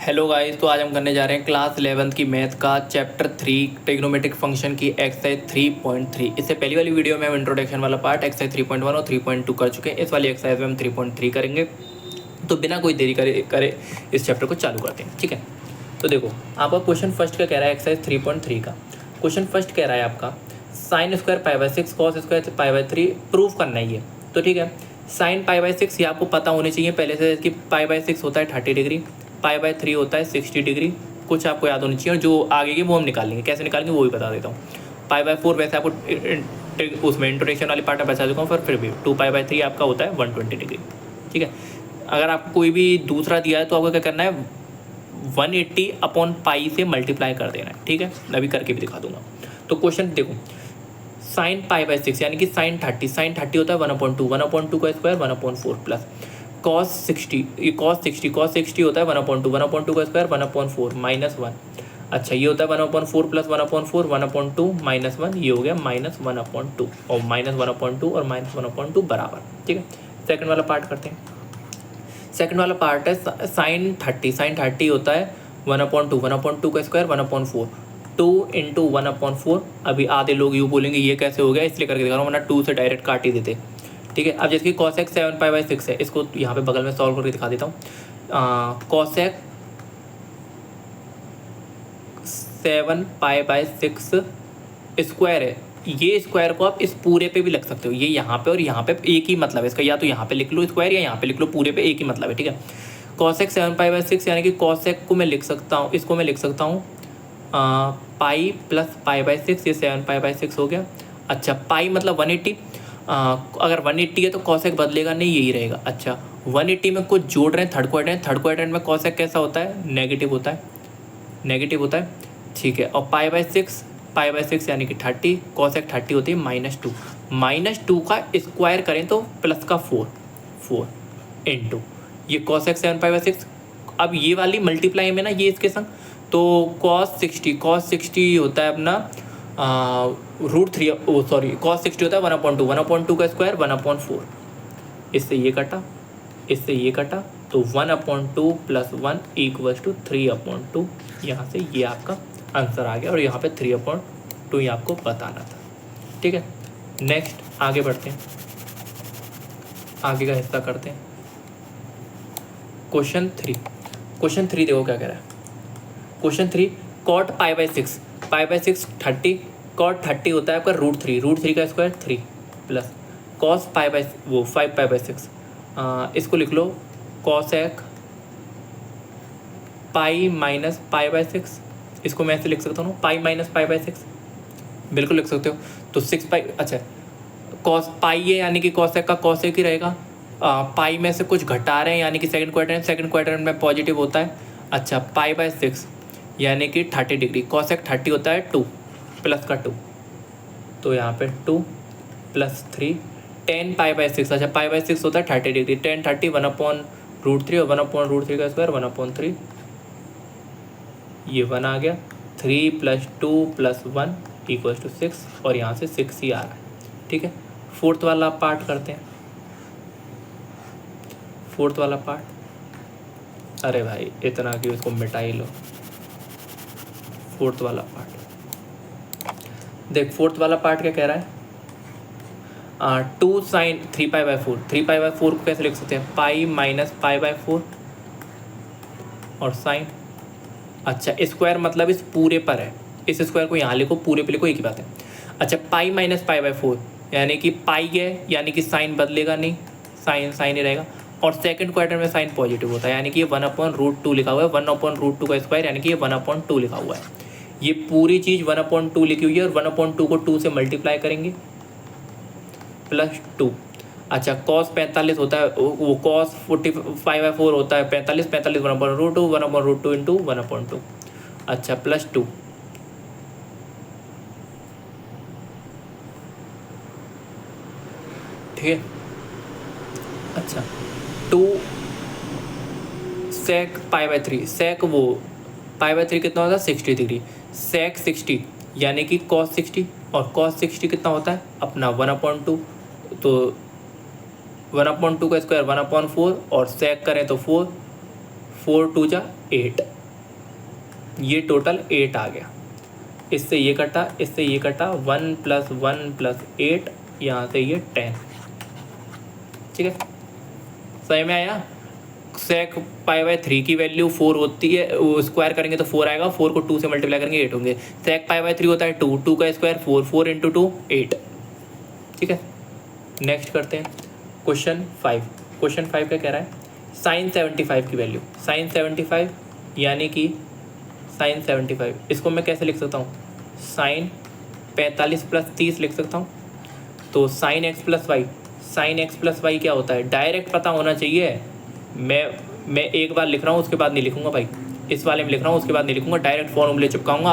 Hello guys, तो आज हम करने जा रहे हैं क्लास 11th की मैथ का चैप्टर 3 ट्रिग्नोमेट्रिक फंक्शन की एक्सरसाइज 3.3। इससे पहली वाली वीडियो में हम इंट्रोडक्शन वाला पार्ट एक्सरसाइज 3.1 और 3.2 कर चुके हैं। इस वाली एक्सरसाइज में हम 3.3 करेंगे। तो बिना कोई देरी करे इस चैप्टर को चालू करते हैं। ठीक है, तो देखो आपका क्वेश्चन फर्स्ट का कह रहा है एक्सरसाइज 3.3 का। क्वेश्चन फर्स्ट कह रहा है आपका sine square pi by 6 cos square pi by 3 prove करना ही है। तो ठीक है, साइन पाई बाई 6 ये आपको पता होनी चाहिए पहले से कि पाई बाई 6 होता है 30 डिग्री, पाई बाई 3 होता है 60 डिग्री। कुछ आपको याद होनी चाहिए और जो आगे की वो हम निकालेंगे, कैसे निकालेंगे वो भी बता देता हूँ। पाई बाई 4 वैसे आपको उसमें इंट्रोडक्शन वाली पार्ट में बता चुका हूँ, फिर भी 2 पाई बाई 3 आपका होता है 120 डिग्री। ठीक है, अगर आपको कोई भी दूसरा दिया है तो आपको क्या करना है 180 अपॉन पाई से मल्टीप्लाई कर देना है। ठीक है, अभी करके भी दिखा दूंगा। तो क्वेश्चन देखो, साइन पाई बाई 6 यानी कि साइन 30 होता है 1/2, 1/2 का स्क्वायर 1/4 प्लस कॉस 60, ये कॉस 60 होता है 1/2, 1/2 का स्क्वायर 1/4 -1। अच्छा, ये होता है 1/4 प्लस 1/4 1/2 -1, ये हो गया -1/2 और -1/2 और -1/2 बराबर। ठीक है, सेकंड वाला पार्ट करते हैं। सेकंड वाला पार्ट है साइन 30 होता है 1/2 का स्क्वायर 1/4 2 इंटू 1/4। अभी आधे लोग यूँ बोलेंगे ये कैसे हो गया, इसलिए करके दिखा रहा हूँ, वरना 2 से डायरेक्ट काट ही देते। ठीक है, अब जैसे कि कॉसेक 7 पाई बाई 6 है, इसको यहाँ पे बगल में सॉल्व करके दिखा देता हूँ। कॉसेक 7 पाई बाई 6 स्क्वायर है, ये स्क्वायर को आप इस पूरे पे भी लिख सकते हो। ये यहाँ पे और यहाँ पे एक ही मतलब है इसका, या तो यहाँ पे लिख लो स्क्वायर या यहाँ पे लिख लो, पूरे पे एक ही मतलब है। ठीक है, कॉसेक 7 पाई बाई 6 यानी कि कॉसेक को मैं लिख सकता हूँ, इसको मैं लिख सकता हूँ पाई प्लस पाई बाई 6, ये 7 पाई बाई 6 हो गया। अच्छा, पाई मतलब 180, अगर 180 है तो कॉसेक बदलेगा नहीं, यही रहेगा। अच्छा, 180 में कुछ जोड़ रहे हैं, थर्ड क्वाड्रेंट में कॉसेक कैसा होता है, नेगेटिव होता है। ठीक है, और पाई बाई 6 यानी कि 30, कॉसेक 30 होती है -2 का स्क्वायर करें तो प्लस का 4 इंटू ये कॉसेक 7 पाई बाई 6। अब ये वाली मल्टीप्लाई में ना ये इसके संग, तो कॉस 60 होता है अपना √3, सॉरी कॉस 60 होता है 1/2 का स्क्वायर 1/4। इससे ये कटा तो 1/2 प्लस 1 इक्वल्स टू 3/2। यहाँ से ये आपका आंसर आ गया और यहाँ पे 3/2 ये आपको बताना था। ठीक है, नेक्स्ट आगे बढ़ते हैं, आगे का हिस्सा करते हैं। क्वेश्चन 3 देखो क्या कह रहा है। Question 3, cot pi by 6 30, cot 30 होता है आपका √3 का square 3 plus cos 5 pi by 6, इसको लिख लो cosec pi minus pi by 6। इसको मैं ऐसे लिख सकता हूँ पाई माइनस पाई बाई 6, बिल्कुल लिख सकते हो। तो 6 पाई, अच्छा कॉस पाई है यानी कि कॉसेक का कॉसेक ही रहेगा। पाई में से कुछ घटा रहे हैं यानी कि सेकंड क्वाड्रेंट में पॉजिटिव होता है। अच्छा, पाई बाई 6 यानी कि 30 डिग्री, कॉसेक 30 होता है 2 प्लस का 2, तो यहाँ पे 2 प्लस 3 10 पाई बाई 6। अच्छा, पाई बाई 6 होता है 30 डिग्री, 10 30 1/√3 और 1/√3 का स्क्वायर 1/3, ये 1 आ गया। 3 + 2 + 1 = 6 और यहाँ से 6 ही आ रहा है। ठीक है, फोर्थ वाला पार्ट करते हैं। फोर्थ वाला पार्ट, अरे भाई इतना क्यों, इसको मिटा ही लो। फोर्थ वाला पार्ट देख, फोर्थ वाला पार्ट क्या कह रहा है, 2 साइन 3 पाई बाई 4 को कैसे लिख सकते हैं, पाई माइनस पाई बाई 4 और साइन। अच्छा, स्क्वायर मतलब इस पूरे पर है, इस स्क्वायर को यहाँ लिखो, पूरे पे लिखो, एक ही बात है। अच्छा, पाई माइनस पाई बाई 4 यानी कि पाई है, यानी कि साइन बदलेगा नहीं, साइन ही रहेगा। और सेकंड क्वाड्रेंट में साइन पॉजिटिव होता है यानी कि ये 1/√2 लिखा हुआ है, 1/√2 का स्क्वायर यानी कि ये 1/2 लिखा हुआ है। ये पूरी चीज़ 1/2 लिखी हुई है और 1/2 को 2 से मल्टीप्लाई करेंगे प्लस 2। अच्छा, कॉस 45 होता है, वो कॉस 45/4 होता है 45 1/√2 इंटू 1/2। अच्छा, प्लस 2, ठीक है। अच्छा, 2 सेक पाई बाई 3, सेक वो पाई बाई 3 कितना होता है 60 डिग्री, सेक 60 यानी कि कॉस 60, और कॉस 60 कितना होता है अपना 1/2, तो 1/2 का स्क्वायर 1/4 और सेक करें तो 4 4 2 जा 8, ये टोटल 8 आ गया। इससे ये कटा, इससे ये कटा, 1 + 1 + 8, यहाँ से ये 10। ठीक है, सही में आया। सेक π/3 की वैल्यू 4 होती है, वो स्क्वायर करेंगे तो 4 आएगा, 4 को 2 से मल्टीप्लाई करेंगे 8 होंगे। सेक π/3 होता है 2, 2 का स्क्वायर 4, 4 × 2 8। ठीक है, नेक्स्ट करते हैं क्वेश्चन 5। क्वेश्चन 5 क्या कह रहा है, साइन 75 की वैल्यू, साइन 75 यानी कि साइन 75, इसको मैं कैसे लिख सकता हूँ, साइन 45 + 30 लिख सकता हूँ। तो sine x + y, sine x + y क्या होता है, डायरेक्ट पता होना चाहिए। मैं एक बार लिख रहा हूँ, उसके बाद नहीं लिखूंगा भाई, इस वाले में लिख रहा हूँ, उसके बाद नहीं लिखूंगा, डायरेक्ट फॉर्मूले चिपकाऊंगा।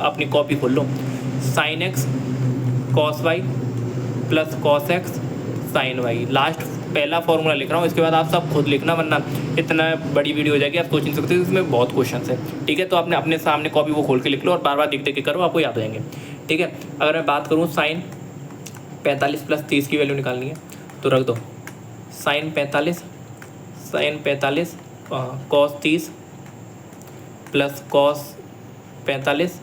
अपनी कॉपी खोल लो, sine x cos y + cos x sin y, last पहला फॉर्मूला लिख रहा हूँ, इसके बाद आप सब खुद लिखना, वरना इतना बड़ी वीडियो हो जाएगी, आप सोच नहीं सकते, इसमें बहुत क्वेश्चन है। ठीक है, तो आपने अपने सामने कॉपी वो खोल के लिख लो और बार बार देख देख के करो, आपको याद हो जाएंगे। ठीक है, अगर मैं बात करूँ साइन 45 + 30 की वैल्यू निकालनी है तो रख दो, साइन 45 cos 30 + cos 45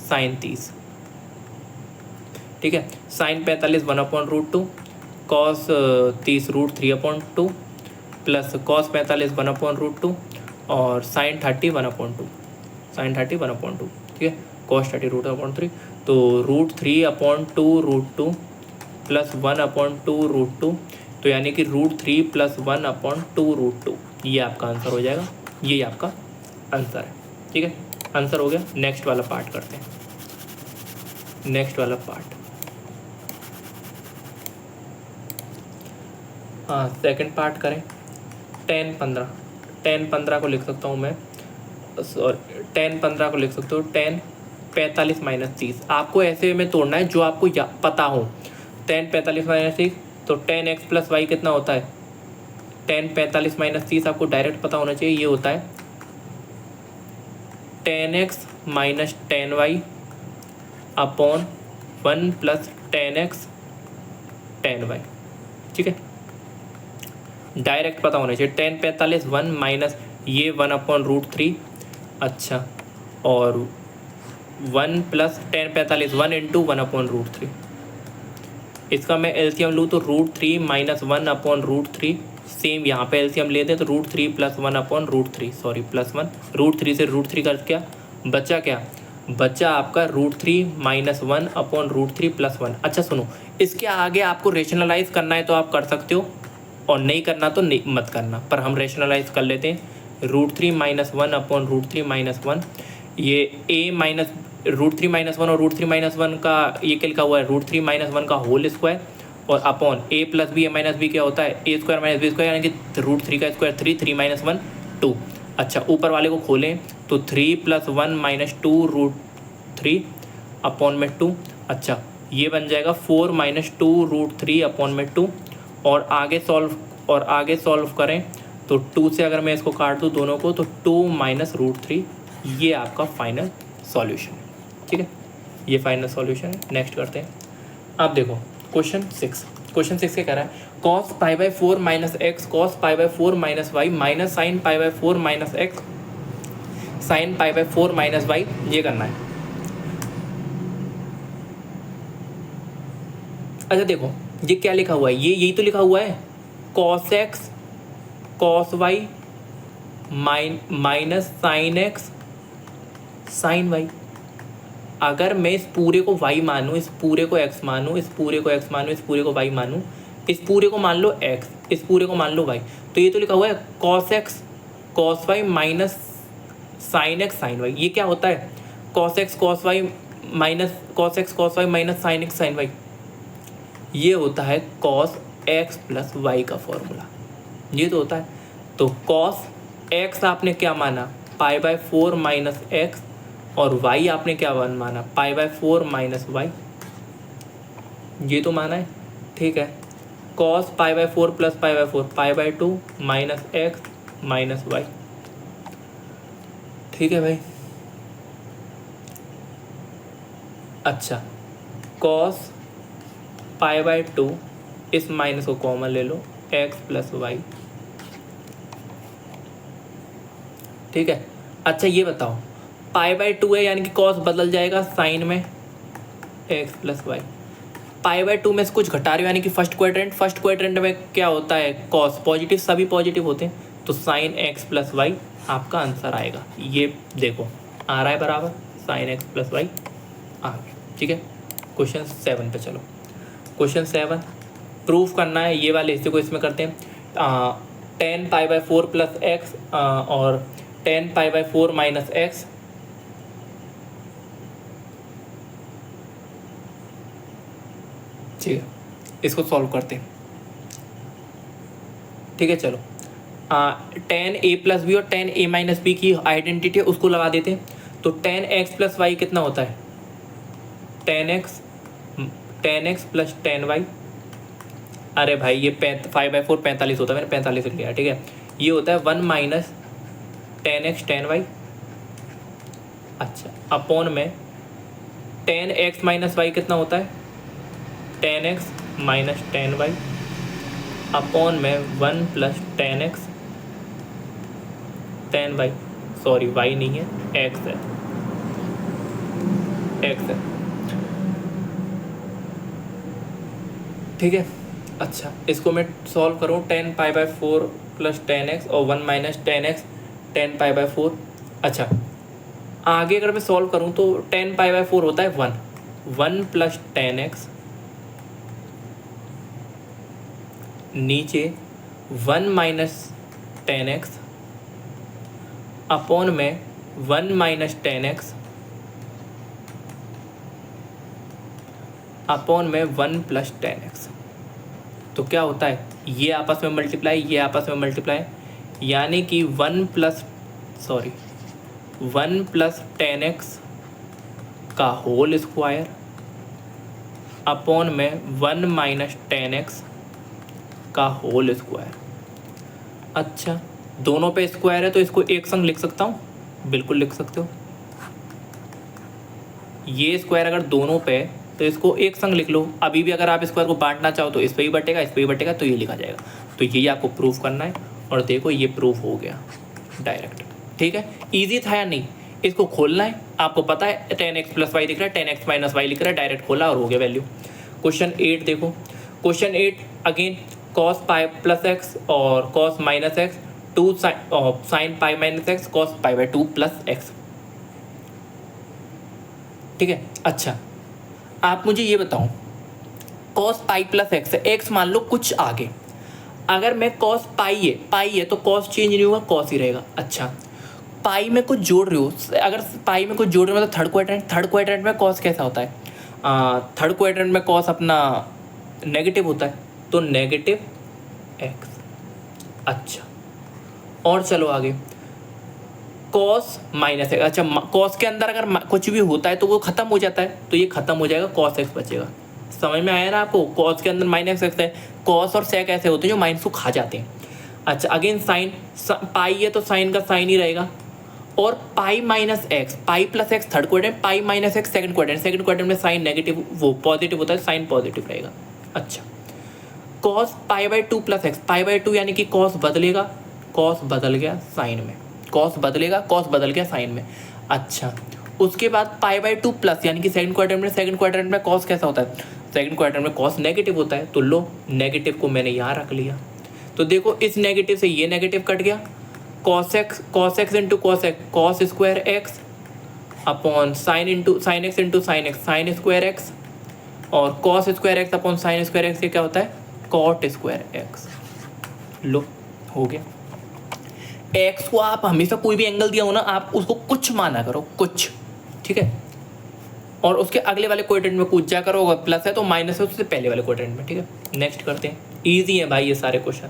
sin 30। ठीक है, साइन 45 1/√2, cos 30 √3/2 प्लस cos 45 1/√2 और sin 30 1/2, sin 30 1/2। ठीक है, cos 30 √3, तो √3/2√2 प्लस 1/2√2, तो यानी कि √3 + 1/2√2, ये आपका आंसर हो जाएगा, ये आपका आंसर है। ठीक है, आंसर हो गया। नेक्स्ट वाला पार्ट करते हैं, नेक्स्ट वाला पार्ट, हाँ सेकंड पार्ट करें। 10 15 को लिख सकता हूँ मैं, सॉरी 10 15 को लिख सकते हो, 10 45 - 30। आपको ऐसे में तोड़ना है जो आपको पता हो। 10 45 - 30, तो 10x + y कितना होता है, 10 45 - 30 आपको डायरेक्ट पता होना चाहिए, ये होता है 10x - 10y upon 1 + 10x 10y। ठीक है, डायरेक्ट पता होना चाहिए। 10 45 1 माइनस ये 1/√3, अच्छा, और 1 + 10 45 1 × 1/√3। इसका मैं एलसीएम लूँ तो √3 - 1/√3, सेम यहाँ पे एलसीएम लेते हैं तो √3 + 1/√3, सॉरी +1, √3 से √3 कर क्या बचा, क्या बचा आपका √3 - 1/√3 + 1। अच्छा सुनो, इसके आगे आपको रेशनलाइज करना है तो आप कर सकते हो, और नहीं करना तो नहीं मत करना, पर हम रेशनलाइज कर लेते हैं। √3 - 1/√3 - 1, ये a माइनस √3 - 1 और √3 - 1 का ये क्या लिखा हुआ है, √3 - 1 का होल स्क्वायर, और अपॉन a + b - b क्या होता है, a² - b² यानी कि √3 का स्क्वायर 3, 3 - 1 2। अच्छा, ऊपर वाले को खोलें तो 3 + 1 - 2 √3 अपॉन में 2। अच्छा, ये बन जाएगा 4 - 2 √3 अपॉन में 2, और आगे सॉल्व करें तो 2 से अगर मैं इसको काट दूँ दोनों को तो 2 - √3, ये आपका फाइनल सॉल्यूशन है। ठीक है, ये फाइनल सॉल्यूशन है। नेक्स्ट करते हैं, आप देखो क्वेश्चन 6। क्वेश्चन 6 क्या कह रहा है, cos π/4 - x cos π/4 - y minus sine π/4 - x sine π/4 - y, ये करना है। अच्छा देखो, ये क्या लिखा हुआ है, ये यही तो लिखा हुआ है, cos x cos y minus sine x sine y। अगर मैं इस पूरे को y मानूँ, इस पूरे को x मानूँ, इस पूरे को x मानूँ, इस पूरे को y मानूँ, इस पूरे को मान लो x, इस पूरे को मान लो y, तो ये तो लिखा हुआ है cos x cos y minus sine x sine y। ये क्या होता है, cos x cos y minus sine x sine y, ये होता है cos x + y का फॉर्मूला, ये तो होता है। तो cos x आपने क्या माना, π/4 - x, और y आपने क्या माना, π/4 - y, ये तो माना है। ठीक है, cos π/4 + π/4 π/2 - x - y। ठीक है भाई, अच्छा, cos π/2, इस माइनस को कॉमन ले लो, x + y, ठीक है। अच्छा ये बताओ, पाई बाय 2 है यानी कि कॉस बदल जाएगा साइन में X plus Y. Pi by 2 में से कुछ घटा रहे हो यानी कि फर्स्ट क्वाड्रेंट में क्या होता है, कॉस पॉजिटिव, सभी पॉजिटिव होते हैं, तो साइन एक्स प्लस वाई आपका आंसर आएगा। ये देखो आ रहा है बराबर, साइन एक्स प्लस वाई आ गया, ठीक है। क्वेश्चन 7 पे चलो। क्वेश्चन 7 प्रूफ करना है, ये वाले हिस्से को इसमें करते हैं। 10 पाई बाय 4 प्लस एक्स और 10 पाई बाय 4 माइनस एक्स, ठीक है, इसको सॉल्व करते हैं, ठीक है। चलो 10 a प्लस बी और 10 a माइनस बी की आइडेंटिटी है, उसको लगा देते हैं। तो 10x प्लस वाई कितना होता है, 10x प्लस 10y। अरे भाई ये 5 बाई 4 45 होता है, मैंने 45 लिख लिया, ठीक है। ये होता है 1 माइनस 10x 10y। अच्छा अपॉन में 10x माइनस वाई कितना होता है, 10x माइनस 10y अपॉन में 1 plus 10x 10y, sorry y नहीं है, x है, x है, ठीक है। अच्छा इसको मैं सॉल्व करूँ, 10 पाई बाय 4 प्लस 10x और 1 माइनस 10x 10 पाई बाय 4। अच्छा आगे अगर मैं सॉल्व करूँ तो 10 पाई बाय 4 होता है 1 प्लस 10x, नीचे 1 माइनस 10x अपॉन में 1 माइनस 10x अपॉन में 1 प्लस 10x। तो क्या होता है, ये आपस में मल्टीप्लाई, ये आपस में मल्टीप्लाई, यानी कि 1 प्लस 10x का होल स्क्वायर अपॉन में 1 माइनस 10x का होल स्क्वायर। अच्छा दोनों पे स्क्वायर है तो इसको एक संग लिख सकता हूँ, बिल्कुल लिख सकते हो। ये स्क्वायर अगर दोनों पे तो इसको एक संग लिख लो। अभी भी अगर आप स्क्वायर को बांटना चाहो तो इस पे ही बटेगा, इस पे ही बटेगा, तो ये लिखा जाएगा। तो यही आपको प्रूफ करना है, और देखो ये प्रूफ हो गया डायरेक्ट, ठीक है। इजी था या नहीं, इसको खोलना है, आपको पता है 10x प्लस वाई दिख रहा है, 10x माइनस वाई लिख रहा है, डायरेक्ट खोला और हो गया वैल्यू। क्वेश्चन 8 देखो, question 8 again cos pi plus x और cos minus x, 2 sine pi minus x cos pi by 2 plus x, ठीक है। अच्छा आप मुझे ये बताओ, कॉस पाई प्लस एक्स है, एक्स मान लो कुछ आगे, अगर मैं कॉस पाई है तो कॉस चेंज नहीं होगा, कॉस ही रहेगा। अच्छा पाई में कुछ जोड़ रहे हो, अगर पाई में कुछ जोड़ रहे हो तो थर्ड क्वाड्रेंट में कॉस कैसा होता है, थर्ड क्वाड्रेंट में कॉस अपना नेगेटिव होता है, तो नेगेटिव एक्स। अच्छा और चलो आगे, कॉस माइनस एक्स। अच्छा कॉस के अंदर अगर कुछ भी होता है तो वो खत्म हो जाता है, तो ये खत्म हो जाएगा, कॉस एक्स बचेगा। समझ में आया ना आपको, कॉस के अंदर माइनस एक्स है, कॉस और सेक ऐसे होते हैं जो माइनस को खा जाते हैं। अच्छा अगेन साइन, पाई है तो साइन का साइन ही रहेगा, और पाई माइनस एक्स, पाई प्लस एक्स थर्ड क्वाड्रेंट, पाई माइनस एक्स सेकंड क्वाड्रेंट में साइन नेगेटिव वो पॉजिटिव होता है, साइन पॉजिटिव रहेगा। अच्छा cos pi by 2 plus x, pi by 2 यानी कि कॉस बदलेगा, कॉस बदल गया साइन में, कॉस बदलेगा, कॉस बदल गया साइन में। अच्छा उसके बाद पाई बाई 2 प्लस यानी कि सेकंड क्वाड्रेंट में कॉस कैसा होता है, सेकंड क्वाड्रेंट में कॉस नेगेटिव होता है, तो लो नेगेटिव को मैंने यहाँ रख लिया, तो देखो इस नेगेटिव से ये नेगेटिव कट गया, cos x into cos x, cos square x upon sine x into sine x, sine square x, और cos square x upon sine square x, ये क्या होता है, कॉट स्क्वायर एक्स। लो हो गया। एक्स को आप हमेशा कोई भी एंगल दिया हो ना, आप उसको कुछ माना करो, कुछ, ठीक है, और उसके अगले वाले क्वाड्रेंट में कूद जा करो, अगर प्लस है तो माइनस है उससे पहले वाले क्वाड्रेंट में, ठीक है। नेक्स्ट करते हैं, इजी है भाई ये सारे क्वेश्चन।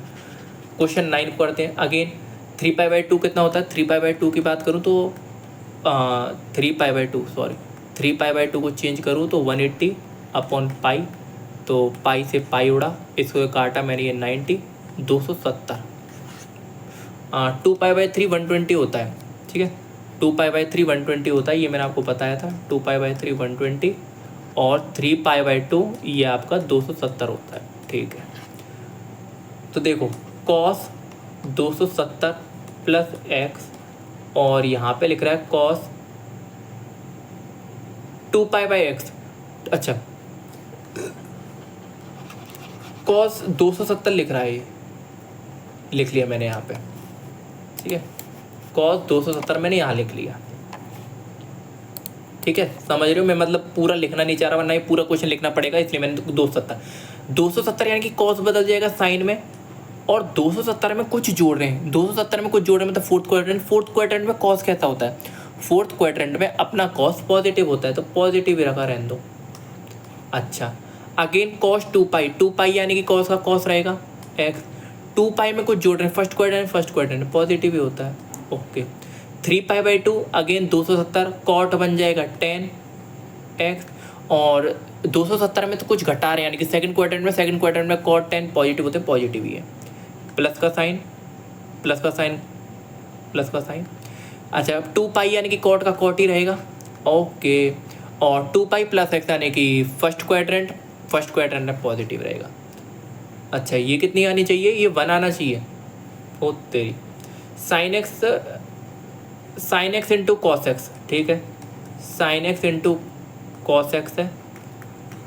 क्वेश्चन 9 को करते हैं। अगेन 3 पाई बाई 2 कितना होता है, 3 पाई बाई 2 की बात करूँ तो 3 पाई बाई 2 को चेंज करूँ तो 180 अपॉन पाई, तो पाई से पाई उड़ा, इसको काटा मैंने, ये 90 270। 2 पाई बाई 3 120 होता है, ठीक है, 2 पाई बाई 3 120 होता है, ये मैंने आपको बताया था, 2 पाई बाई 3 120, और 3 पाई बाई 2 ये आपका 270 होता है, ठीक है। तो देखो कॉस 270 प्लस एक्स और यहाँ पे लिख रहा है cos 2π/x। अच्छा, cos 270 लिख रहा है, ये लिख लिया मैंने यहाँ पे, ठीक है। cos 270 मैंने यहाँ लिख लिया, ठीक है। समझ रहे हो, मैं मतलब पूरा लिखना नहीं चाह रहा, वरना ये पूरा क्वेश्चन लिखना पड़ेगा, इसलिए मैंने 270 यानी कि cos बदल जाएगा साइन में, और 270 में कुछ जोड़ रहे हैं, 270 में कुछ जोड़ रहे हैं, मतलब फोर्थ क्वाड्रेंट में cos कैसा होता है, फोर्थ क्वाड्रेंट में अपना cos पॉजिटिव होता है, तो पॉजिटिव ही रखा रहने दो। अच्छा, अगेन cos 2π यानी कि cos का cos रहेगा x, 2π में कुछ जोड़ रहे हैं, फर्स्ट क्वाड्रेंट पॉजिटिव ही होता है, ओके। 3π/2 अगेन 270 कॉट बन जाएगा 10x, और 270 में तो कुछ घटा रहे हैं, यानी कि सेकंड क्वाड्रेंट में कॉट 10 पॉजिटिव होते हैं, पॉजिटिव ही है, प्लस का साइन। अच्छा, 2π यानी कि कॉट का कॉट ही रहेगा, ओके। और 2π + x यानी कि फर्स्ट क्वाड्रेंट में पॉजिटिव रहेगा। अच्छा, ये कितनी आनी चाहिए, ये 1 आना चाहिए, ओ तेरी। sin x into cos x, ठीक है, sin x into cos x है।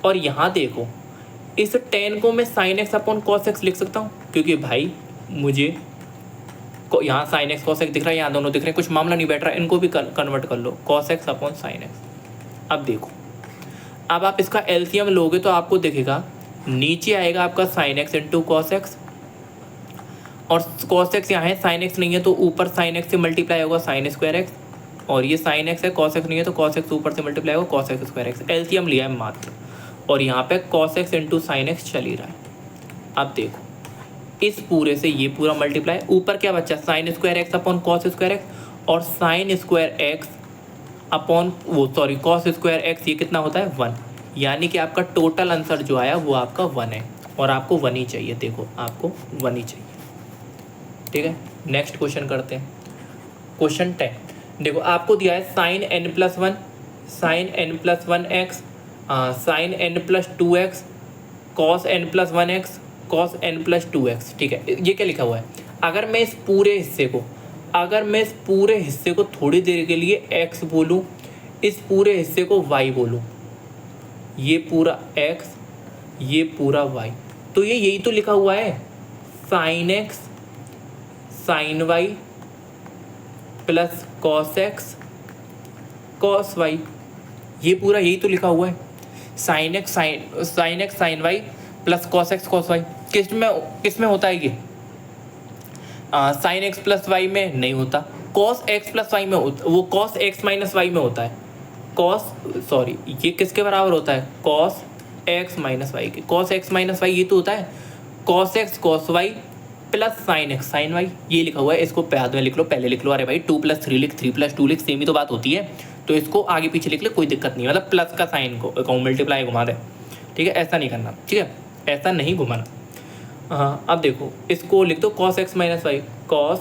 और यहाँ देखो, इस 10 को मैं sin x upon cos x लिख सकता हूँ, क्योंकि भाई मुझे यहाँ sin x cos x दिख रहा है, यहाँ दोनों दिख रहे हैं, कुछ मामला नहीं बैठ रहा, इनको भी कन्वर्ट कर लो, cos x upon sin x। अब देखो, अब आप इसका एलसीएम लोगे तो आपको दिखेगा, नीचे आएगा आपका sin x into cos x, और cos x यहाँ है, sin x नहीं है, तो ऊपर sin x से मल्टीप्लाई होगा sin²x, और ये sin x है, cos x नहीं है, तो cos x ऊपर से मल्टीप्लाई होगा cos x²x। एलसीएम लिया है मात्र, और यहाँ पे cos x into sin x चल ही रहा है। अब देखो, इस पूरे से ये पूरा मल्टीप्लाई, ऊपर क्या बचा, sin² अपॉन cos²x, और sin² अपॉन cos²x, ये कितना होता है 1, यानी कि आपका टोटल आंसर जो आया वो आपका 1 है, और आपको 1 ही चाहिए, देखो आपको 1 ही चाहिए, ठीक है। नेक्स्ट क्वेश्चन करते हैं, क्वेश्चन 10। देखो, आपको दिया है sin n+1 x, sin n+2x, cos n+1x, cos n+2x, ठीक है। ये क्या लिखा हुआ है, अगर मैं इस पूरे हिस्से को थोड़ी देर के लिए x बोलूँ, इस पूरे हिस्से को y बोलूँ, ये पूरा x, ये पूरा y, तो ये यही तो लिखा हुआ है, sin x sin y plus cos x cos y, ये पूरा यही तो लिखा हुआ है, sin x sin y plus cos x cos y। किस में होता है ये, sin x प्लस y में नहीं होता, cos x प्लस y में होता, वो cos x माइनस y में होता है, ये किसके बराबर होता है, cos x माइनस y के, cos x माइनस y ये तो होता है cos x cos y plus sin x sin y, ये लिखा हुआ है, इसको बाद में लिख लो, पहले लिख लो, अरे भाई 2+3 लिख, 3+2 लिख, सेम ही तो बात होती है, तो इसको आगे पीछे लिख ले, कोई दिक्कत नहीं, मतलब प्लस का साइन को मल्टीप्लाई घुमा दे, ठीक है, ऐसा नहीं करना, ठीक है, ऐसा नहीं घुमाना। हाँ, अब देखो, इसको लिख दो cos x minus Y, cos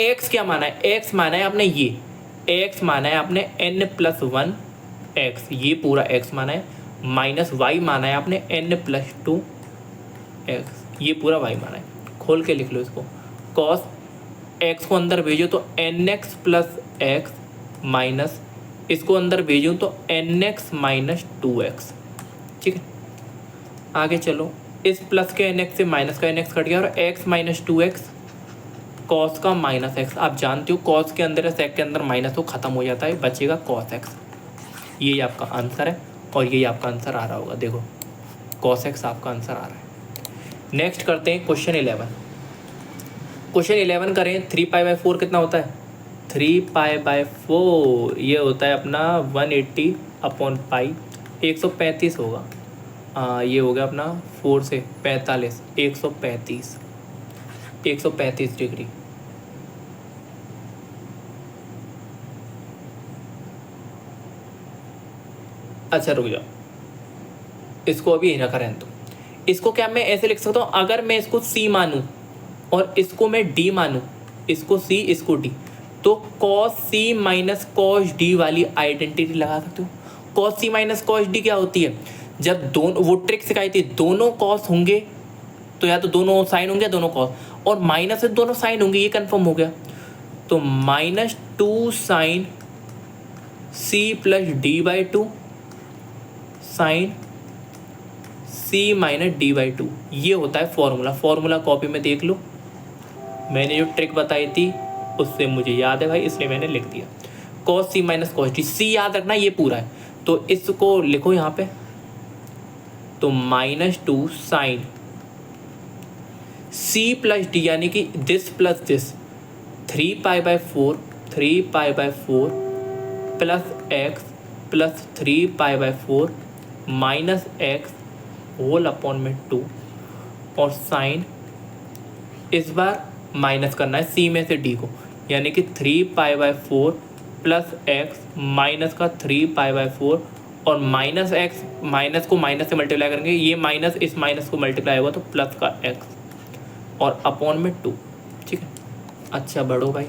x क्या माना है, x माना है आपने, ये x माना है आपने n+1 x, ये पूरा x माना है, माइनस y माना है आपने n+2 x, ये पूरा y माना है। खोल के लिख लो इसको, cos x को अंदर भेजो तो nx प्लस x, माइनस इसको अंदर भेजूँ तो nx माइनस 2x, ठीक है। आगे चलो, इस प्लस के nx से माइनस का nx कट गया, और x माइनस 2x cos का माइनस x, आप जानते हो cos के अंदर sec के अंदर माइनस तो ख़त्म हो जाता है, बचेगा cos x, ये आपका आंसर है, और ये आपका आंसर आ रहा होगा, देखो cos x आपका आंसर आ रहा है। नेक्स्ट करते हैं क्वेश्चन 11। क्वेश्चन 11 करें, 3π/4 कितना होता है, 3π/4 ये होता है अपना 180/π, 135 होगा, ये हो गया अपना 4 से 45, 135 डिग्री। अच्छा रुक जाओ, इसको अभी यहीं रखा रहने दो। इसको क्या मैं ऐसे लिख सकता हूँ, अगर मैं इसको C मानूँ और इसको मैं D मानूँ, इसको C इसको D, तो cos C minus cos D वाली आइडेंटिटी लगा सकते हो। cos C minus cos D क्या होती है, जब दोनों, वो ट्रिक सिखाई थी, दोनों cos होंगे तो या तो दोनों साइन होंगे या दोनों cos, और माइनस से दोनों साइन होंगे, ये कंफर्म हो गया। तो -2 sine C plus D by two sine C minus D by two, ये होता है फॉर्मूला। फॉर्मूला कॉपी में देख लो, मैंने जो ट्रिक बताई थी उससे मुझे याद है भाई, इसलिए मैंने लिख दिया। Cos C minus cos D, सी याद रखना ये पूरा है, तो इसको लिखो यहाँ पे। तो -2 साइन सी प्लस डी यानी कि this plus this 3π/4 plus x plus 3π/4 minus x whole upon में 2 और साइन, इस बार माइनस करना है सी में से डी को, यानी कि 3π/4 प्लस एक्स माइनस का 3π/4 और माइनस एक्स, माइनस को माइनस से मल्टीप्लाई करेंगे, ये माइनस इस माइनस को मल्टीप्लाई होगा तो प्लस का एक्स और अपॉन में 2। ठीक है, अच्छा बढ़ो भाई,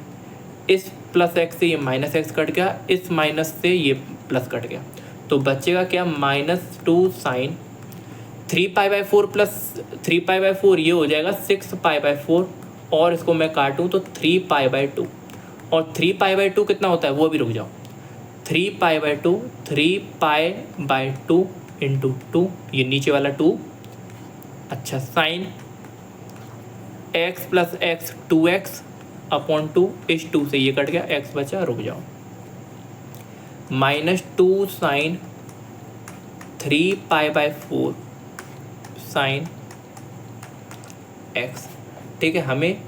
इस प्लस एक्स से ये माइनस एक्स कट गया, इस माइनस से ये प्लस कट गया, तो बचेगा क्या -2 साइन 3π/4 प्लस 3π/4 ये हो जाएगा 6π/4 और इसको मैं काटूँ तो 3π/2 और 3π/2 कितना होता है वो भी रुक जाओ, 3π/2 3π/2 इंटू 2, ये नीचे वाला 2। अच्छा sine x plus X 2x upon 2, इस 2 से ये कट गया, x बचा, रुक जाओ, -2 साइन 3π/4 साइन x। ठीक है, हमें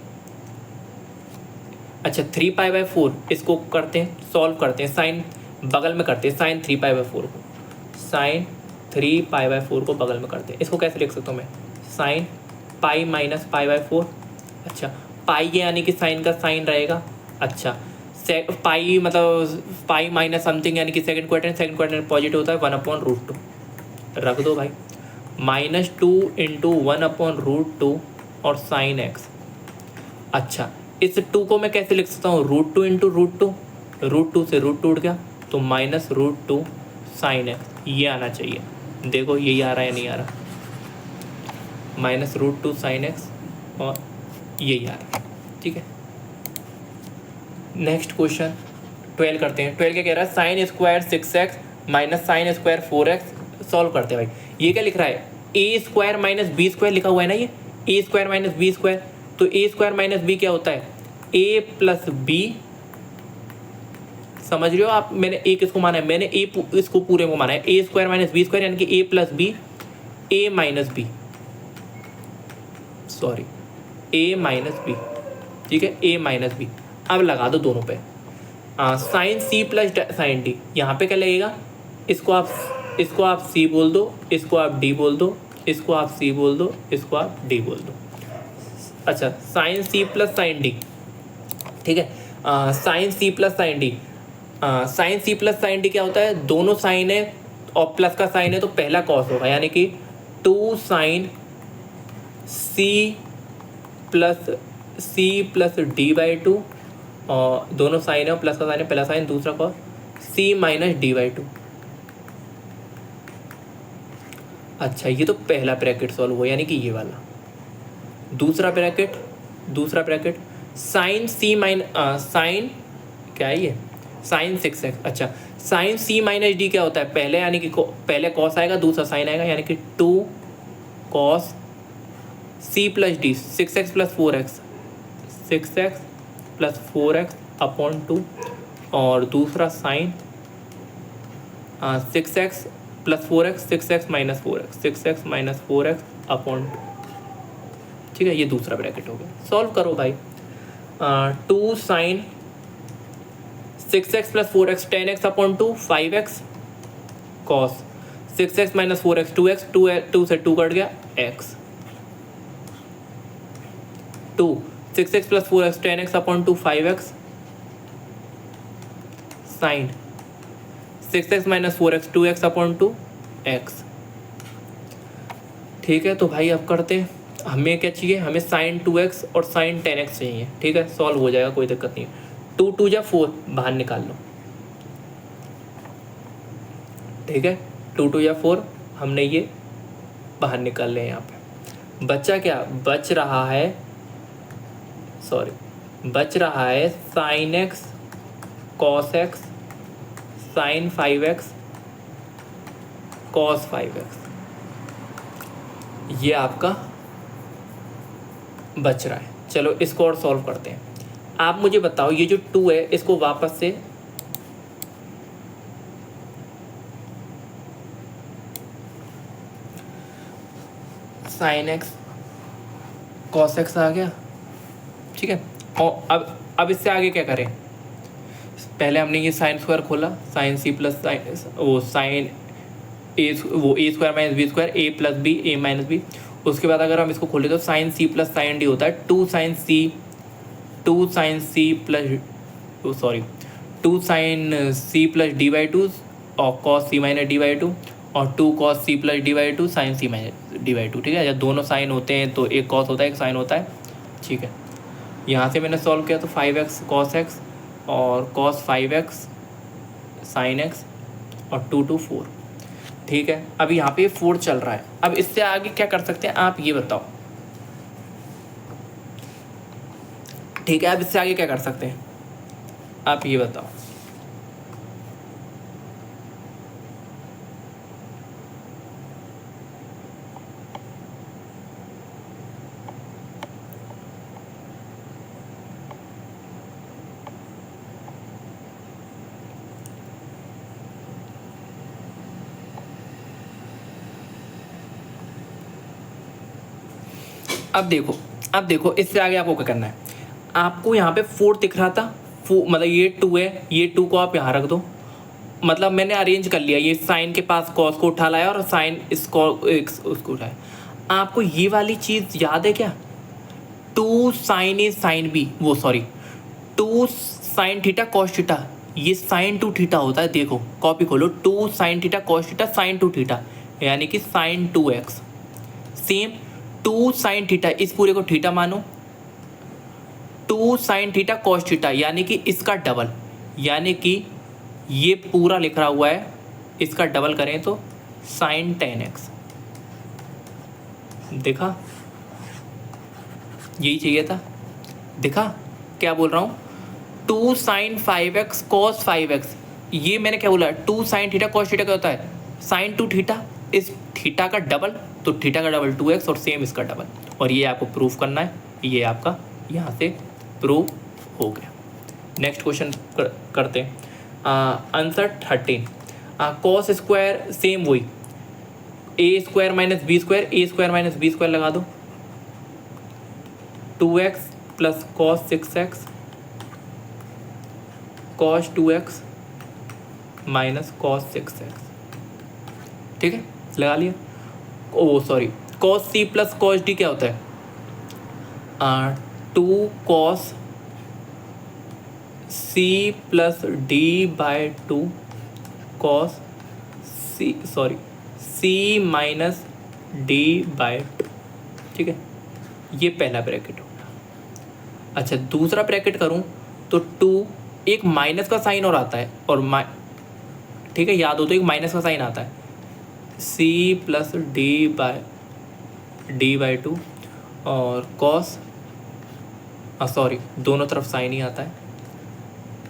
अच्छा 3π/4 इसको करते हैं, सॉल्व करते हैं, साइन बगल में करते हैं, साइन 3π/4 को, साइन 3π/4 को बगल में करते हैं। इसको कैसे लिख सकता हूँ मैं, साइन पाई माइनस π/4। अच्छा पाई यानी कि साइन का साइन रहेगा। अच्छा पाई मतलब पाई माइनस समथिंग यानी कि सेकंड क्वाड्रेंट पॉजिटिव होता है 1/√2, रख दो भाई, -2 इंटू 1/√2 और साइन एक्स। अच्छा इस 2 को मैं कैसे लिख सकता हूँ, √2 इंटू √2, √2 से √2 उठ गया तो -√2 साइन एक्स, ये आना चाहिए। देखो यही आ रहा है या नहीं आ रहा, -√2 साइन एक्स और यही आ रहा है। ठीक है, नेक्स्ट क्वेश्चन 12 करते हैं। 12 क्या कह रहा है, sine square 6x minus sine square 4x। Solve करते हैं भाई, ये क्या लिख रहा है, ए स्क्वायर माइनस बी स्क्वायर लिखा हुआ है ना, ये ए स्क्वायर माइनस बी स्क्वायर, तो ए स्क्वायर माइनस बी क्या होता है, ए प्लस बी। समझ रहे हो आप, मैंने ए किसको माना है, मैंने ए इसको पूरे को माना है, ए स्क्वायर माइनस बी स्क्वायर यानी कि ए plus B, A minus B, sorry A minus B. ठीक है, ए माइनस बी। अब लगा दो दोनों पे, sine C plus sine D, यहाँ पे क्या लगेगा, इसको आप सी बोल दो, इसको आप डी बोल दो, इसको आप सी बोल दो, इसको आप डी बोल दो। अच्छा sine C plus sine D, ठीक है, sine C plus sine D, sine C plus sine D क्या होता है, दोनों साइन है और प्लस का साइन है तो पहला कॉस होगा, यानी कि 2 sine C plus D by 2, और दोनों साइन है और प्लस का साइन है, पहला साइन दूसरा cos, C minus D by 2। अच्छा ये तो पहला ब्रैकेट सॉल्व हुआ, यानी कि ये वाला। दूसरा ब्रैकेट साइन सी साइन क्या है ये, साइन 6x। अच्छा साइन सी माइनस डी क्या होता है, पहले यानी कि पहले कॉस आएगा दूसरा साइन आएगा, यानी कि 2 cos C plus D, 6x plus 4x, 6x plus 4x upon 2, और दूसरा sine 6x plus 4x, 6x minus 4x, 6x minus 4x upon 2। ठीक है, ये दूसरा ब्रैकेट हो गया। सॉल्व करो भाई, 2 sine 6x plus 4x 10x upon 2 5x cos 6x minus 4x 2x, 2 से 2 कट गया x, 2 6x plus 4x 10x upon 2 5x sine 6x minus 4x 2x upon 2 x। ठीक है, तो भाई अब करते हैं, हमें क्या चाहिए, हमें साइन 2x और साइन 10x चाहिए। ठीक है, सॉल्व हो जाएगा, कोई दिक्कत नहीं है। 2 2 जा 4 बाहर निकाल लो। ठीक है, 2 2 या 4 हमने ये बाहर निकाल ले। यहाँ पे बच्चा क्या बच रहा है, सॉरी बच रहा है sine X cos X sine 5x cos 5x, ये आपका बच रहा है। चलो इसको और सॉल्व करते हैं। आप मुझे बताओ ये जो 2 है इसको वापस से साइन एक्स कॉस एक्स आ गया, ठीक है। और अब इससे आगे क्या करें, पहले हमने ये साइन स्क्वायर खोला, साइन सी प्लस साइन वो sine A square minus B square A plus B A minus B. उसके बाद अगर हम इसको खोले तो sine C plus sine D होता है 2 sine C plus D by 2 और cos C minus D by 2 और 2 cos C plus D by 2 sine C minus D by 2, ठीक है। जब दोनों साइन होते हैं तो एक कॉस होता है एक साइन होता है, ठीक है। यहाँ से मैंने सॉल्व किया तो 5x कॉस एक्स और कॉस 5x साइन एक्स और 2 2 4, ठीक है। अब यहाँ पे 4 चल रहा है। अब इससे आगे क्या कर सकते हैं आप ये बताओ, ठीक है। अब इससे आगे क्या कर सकते हैं आप ये बताओ। अब देखो इससे आगे आपको क्या करना है। आपको यहाँ पे 4 दिख रहा था, मतलब ये 2 है, ये 2 को आप यहाँ रख दो। मतलब मैंने अरेंज कर लिया, ये साइन के पास कॉस को उठा लाया और साइन इसको उसको उठाया। आपको ये वाली चीज़ याद है क्या, 2 sine A sine B 2 sine theta cos theta, ये साइन 2 थीटा होता है। देखो कॉपी खोलो, 2 sine theta cos theta sine 2 theta यानी कि sign 2x। Same 2 sine theta, इस पूरे को थीटा मानो, 2 साइन थीटा कॉस थीटा यानी कि इसका डबल, यानी कि ये पूरा लिख रहा हुआ है, इसका डबल करें तो साइन 10x। देखा, यही चाहिए था। देखा क्या बोल रहा हूँ, 2 साइन 5x कॉस 5x, ये मैंने क्या बोला, 2 साइन थीटा कॉस थीटा क्या होता है, साइन 2 थीटा, इस थीटा का डबल, तो थीटा का डबल 2x और सेम इसका डबल, और ये आपको प्रूफ करना है। ये आपका यहाँ से प्रूफ हो गया। नेक्स्ट क्वेश्चन करते हैं। आंसर 13, कॉस स्क्वायर सेम वही, A square minus B square, A square minus B square लगा दो, 2x plus cos 6x cos 2x minus cos 6x, ठीक है, लगा लिया। Cos C plus cos D क्या होता है, 2 cos C plus D by 2 cos C minus D by 2, ठीक है। ये पहला ब्रैकेट होगा। अच्छा दूसरा ब्रैकेट करूं तो 2, एक माइनस का साइन और आता है, और ठीक है, याद हो तो एक माइनस का साइन आता है, सी प्लस डी बाय 2 और कॉस दोनों तरफ साइन ही आता है,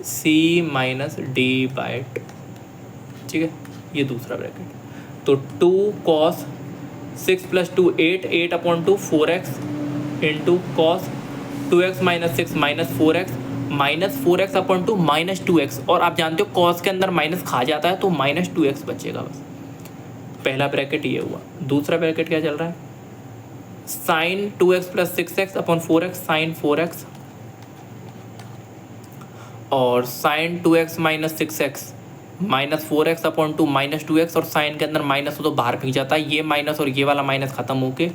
सी माइनस डी बाय 2, ठीक है। ये दूसरा ब्रैकेट, तो 2 cos 6 plus 2 8 upon 2 4x into cos 2x minus 6 minus 4x upon 2 minus 2x, और आप जानते हो कॉस के अंदर माइनस खा जाता है तो माइनस 2x बचेगा बस। पहला ब्रैकेट ये हुआ। दूसरा ब्रैकेट क्या चल रहा है, sign 2x plus 6x upon 4x sine 4x और sine 2x minus 6x minus 4x upon 2 minus 2x, और साइन के अंदर माइनस हो तो बाहर फेंक जाता है, ये माइनस और ये वाला माइनस खत्म होके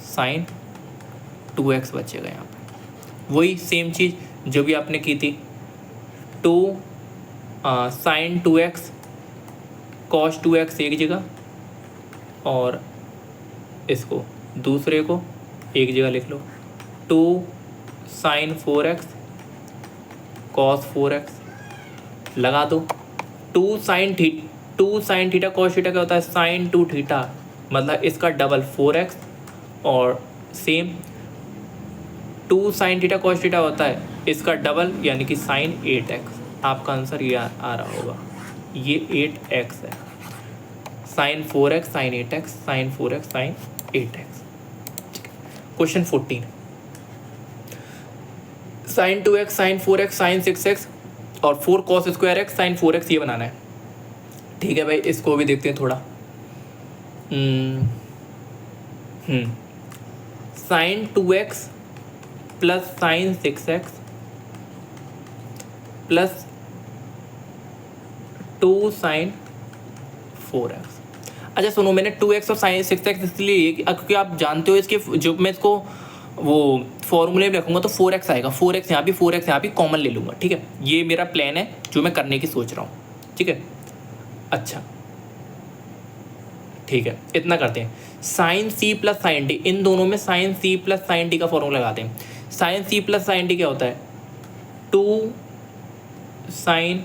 साइन 2x बचेगा। यहाँ पे वही सेम चीज़ जो भी आपने की थी, 2 साइन 2x कॉस 2x एक जगह, और इसको दूसरे को एक जगह लिख लो, 2 साइन 4x कॉस 4x लगा दो, 2 साइन थीटा कॉस थीटा क्या होता है, साइन 2 थीटा, मतलब इसका डबल 4x, और same 2 sine theta cos theta होता है, इसका डबल यानी कि साइन 8x। आपका आंसर ये आ रहा होगा, ये 8x है। Sine 4x sine 8x, sine 4x sine 8x। Question 14, sine 2x sine 4x sine 6x और 4 cos square x sign 4x ये बनाना है। ठीक है भाई, इसको भी देखते हैं थोड़ा। Sine 2x plus sine 6x plus 2 sine 4x। अच्छा सुनो, मैंने 2x और साइन 6x इसलिए क्योंकि आप जानते हो इसके जो मैं इसको वो फॉर्मूले में रखूंगा तो 4x आएगा, 4x यहाँ भी 4x यहाँ भी कॉमन ले लूँगा। ठीक है, ये मेरा प्लान है जो मैं करने की सोच रहा हूँ। ठीक है, अच्छा ठीक है, इतना करते हैं। Sine C plus sine D, इन दोनों में sine C plus sine D का फॉर्मूला लगाते हैं। Sine C plus sine D क्या होता है? 2 sine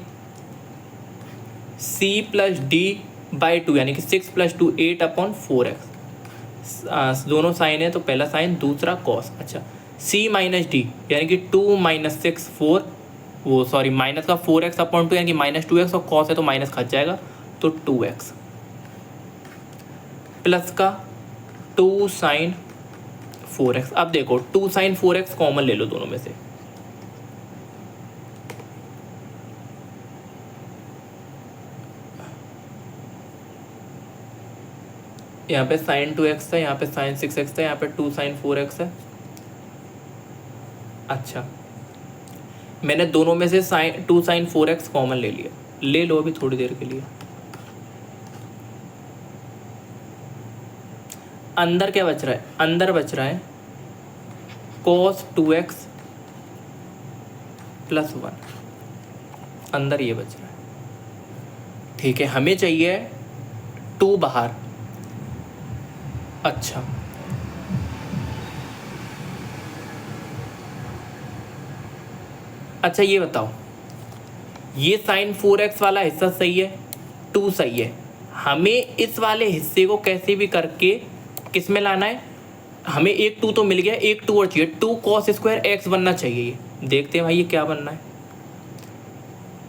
C plus D by 2 यानी कि 6 + 2 8/4x। दोनों साइन है तो पहला साइन दूसरा कॉस। अच्छा, सी माइनस डी यानी कि 2 - 6 4, वो सॉरी माइनस का 4x/2 यानी कि -2x, और कॉस है तो माइनस खा जाएगा तो 2x, प्लस का 2 साइन 4x। अब देखो 2 साइन 4x कॉमन ले लो दोनों में से, यहाँ पे साइन 2x है, यहाँ पे साइन 6x है, यहाँ पे 2 साइन 4x है। अच्छा, मैंने दोनों में से 2 साइन 4x कॉमन ले लिया, ले लो अभी थोड़ी देर के लिए। अंदर क्या बच रहा है? अंदर बच रहा है cos 2x + 1, अंदर ये बच रहा है। ठीक है, हमें चाहिए 2 बाहर। अच्छा, अच्छा ये बताओ, ये साइन 4x वाला हिस्सा सही है, 2 सही है। हमें इस वाले हिस्से को कैसे भी करके किस में लाना है? हमें एक 2 तो मिल गया, एक 2 और चाहिए। 2 cos स्क्वायर x बनना चाहिए। ये देखते हैं भाई ये क्या बनना है।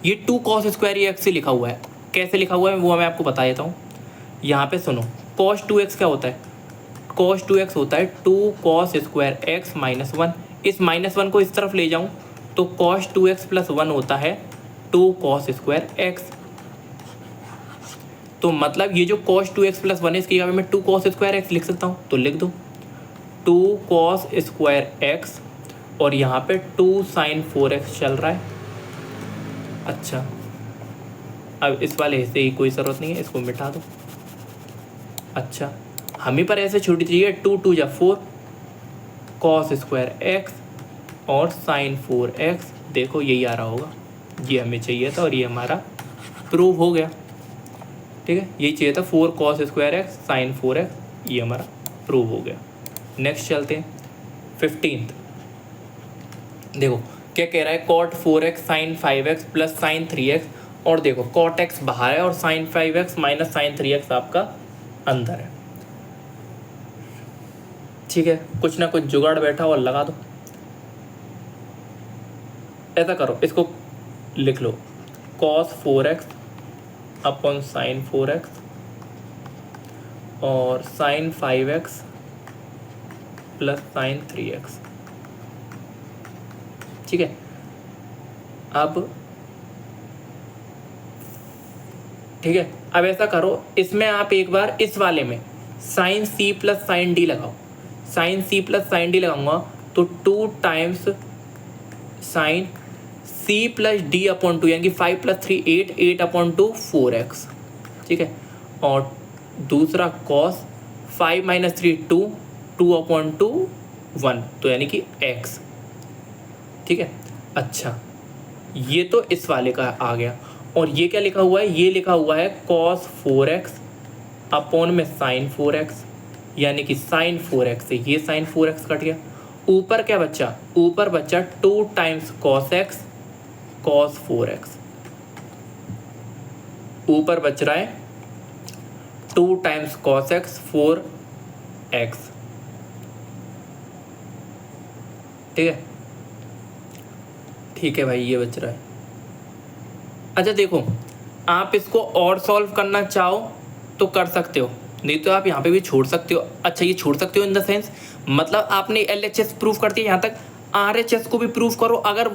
ये 2 cos स्क्वायर x से लिखा हुआ है, कैसे लिखा हुआ है वो मैं आपको बता देता हूँ। यहाँ पे सुनो, cos 2x क्या होता है? cos 2x होता है 2 cos स्क्वायर x - 1। इस -1 को इस तरफ ले जाऊँ तो cos 2x + 1 होता है 2 cos स्क्वायर x। तो मतलब ये जो cos 2x + 1 है इसकी जगह मैं 2 cos स्क्वायर x लिख सकता हूँ, तो लिख दो 2 cos स्क्वायर x, और यहाँ पे 2 sin 4x चल रहा है। अच्छा, अब इस वाले हिस्से की कोई ज़रूरत नहीं है, इसको मिटा दो। अच्छा, हमें पर ऐसे छुट्टी चाहिए 2 × 2 = 4 cos स्क्वायर x और sin 4x। देखो यही आ रहा होगा, ये हमें चाहिए था और ये हमारा प्रूव हो गया। ठीक है, यही चाहिए था 4 cos square x sin 4x, ये हमारा प्रूव हो गया। नेक्स्ट चलते हैं 15th। देखो क्या कह रहा है, cot 4x sin 5x + sin 3x, और देखो cot x बाहर है और sin 5x - sin 3x आपका अंदर है। ठीक है, कुछ ना कुछ जुगाड़ बैठा और लगा दो। ऐसा करो, इसको लिख लो cos 4x / sin 4x और sin 5x + sin 3x। ठीक है, अब ठीक है, अब ऐसा करो, इसमें आप एक बार इस वाले में sin c + sin d लगाओ। sin c + sin d लगाऊंगा तो 2 टाइम्स sin c + d/2 यानी कि 5 + 3 8, 8/2 4x। ठीक है, और दूसरा cos 5 - 3 2, 2/2 1, तो यानी कि x। ठीक है, अच्छा ये तो इस वाले का आ गया, और ये क्या लिखा हुआ है? ये लिखा हुआ है cos 4x / sin 4x, यानी कि sin 4x से ये sin 4x कट गया। ऊपर क्या बचा? ऊपर बचा 2 times cos x cos 4x। ऊपर बच रहा है 2 टाइम्स cos x 4x। ठीक है, ठीक है भाई, ये बच रहा है। अच्छा देखो, आप इसको और सॉल्व करना चाहो तो कर सकते हो, नहीं तो आप यहाँ पे भी छोड़ सकते हो। अच्छा, ये छोड़ सकते हो इन द सेंस, मतलब आपने LHS प्रूफ कर दिया, यहाँ तक RHS को भी प्रूफ करो अगर,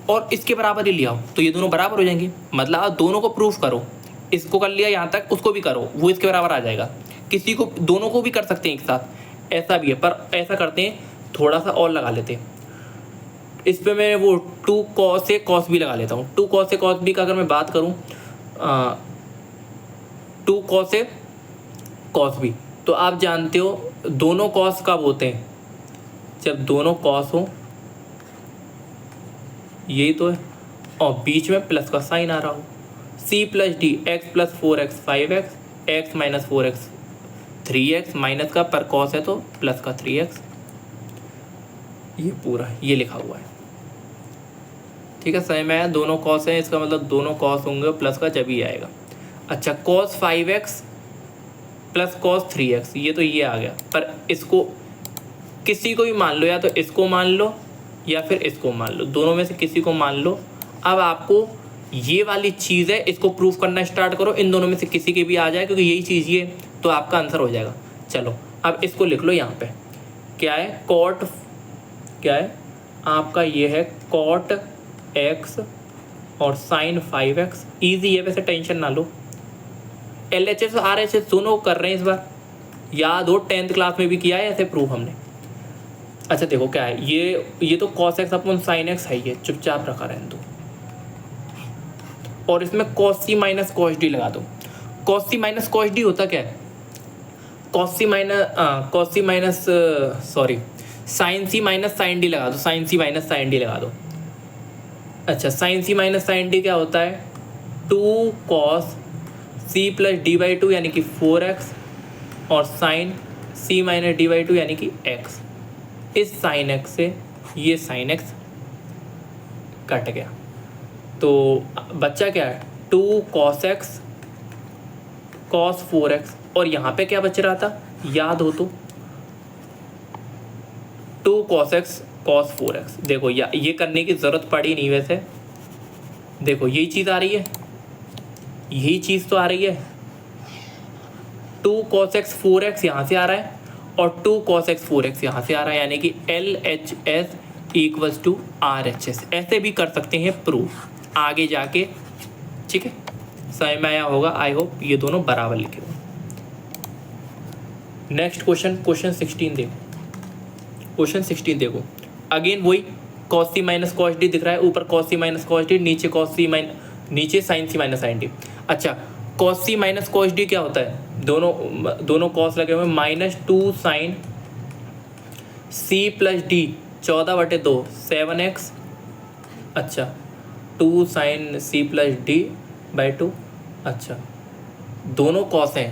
और इसके बराबर ही लिया हो तो ये दोनों बराबर हो जाएंगे। मतलब आप दोनों को प्रूफ करो, इसको कर लिया यहाँ तक, उसको भी करो, वो इसके बराबर आ जाएगा। किसी को, दोनों को भी कर सकते हैं एक साथ, ऐसा भी है। पर ऐसा करते हैं, थोड़ा सा और लगा लेते हैं इस पर। मैं वो 2 cos A cos B लगा लेता हूँ। 2 cos A cos B का अगर मैं बात करूँ, 2 cos A cos B, तो आप जानते हो दोनों cos कब होते हैं, जब दोनों cos हो, यही तो है, और बीच में प्लस का साइन आ रहा हो। C plus D, x plus 4x 5x, x minus 4x 3x, minus का पर cos है तो प्लस का 3x, ये पूरा ये लिखा हुआ है। ठीक है, सही में दोनों cos हैं, इसका मतलब दोनों cos होंगे प्लस का जब ही आएगा। अच्छा, cos 5x plus cos 3x, ये तो ये आ गया। पर इसको किसी को भी मान लो, या तो इसको मान लो या फिर इसको मान लो, दोनों में से किसी को मान लो। अब आपको ये वाली चीज़ है, इसको प्रूफ करना स्टार्ट करो, इन दोनों में से किसी के भी आ जाए, क्योंकि यही चीज़ ये, तो आपका आंसर हो जाएगा। चलो अब इसको लिख लो, यहाँ पे क्या है, कॉट, क्या है आपका, ये है कॉट x और साइन 5x। ईजी है वैसे, टेंशन ना लो। LHS और RHS दोनों कर रहे हैं इस बार, याद हो 10th क्लास में भी किया है ऐसे प्रूफ हमने। अच्छा देखो क्या है, ये तो cos x अपन sin x है, ये चुपचाप रखा रहने दो, और इसमें cos c minus cos d लगा दो। cos c minus cos d होता क्या है, cos c minus sorry sin c minus sin d लगा दो, sin c minus sin d लगा दो। अच्छा, sin c minus sin d क्या होता है, 2 cos c plus D by 2 यानी कि 4x, और sin c minus D by 2 यानी कि x। इस sin x से ये sin x कट गया, तो बच्चा क्या है, 2 cos x cos 4x, और यहाँ पे क्या बच रहा था, याद हो तो 2 cos x cos 4x। देखो ये करने की ज़रूरत पड़ी नहीं वैसे, देखो यही चीज़ आ रही है, यही चीज़ तो आ रही है। 2 cos x 4x यहाँ से आ रहा है, और 2 cos x 4x यहाँ से आ रहा है, यानी कि LHS इक्वल्स टू RHS। ऐसे भी कर सकते हैं प्रूफ आगे जाके, ठीक है, समझ में आया होगा। आई होप ये दोनों बराबर लिखे हो। नेक्स्ट क्वेश्चन, क्वेश्चन 16 देखो, क्वेश्चन 16 देखो, अगेन वही cos c minus cos d दिख रहा है, ऊपर cos c minus cos d, नीचे sin c minus sin d। अच्छा, cos c minus cos d क्या होता है, दोनों cos लगे हुए, minus 2 sin c plus d 14/2 7x। अच्छा, 2 sin c plus d by 2। अच्छा, दोनों cos हैं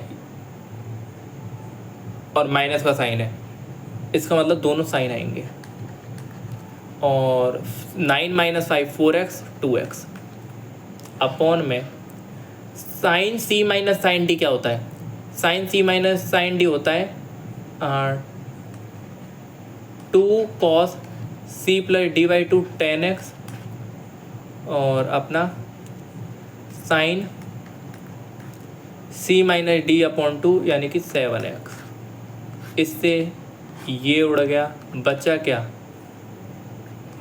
और माइनस का साइन है, इसका मतलब दोनों साइन आएंगे, और 9 माइनस 5 4x 2x अपॉन में sine c minus sine d क्या होता है, sine c minus sine d होता है 2 cos c plus d by 2 10x, और अपना sine c minus d upon 2 यानी कि 7x। इससे ये उड़ गया, बचा क्या,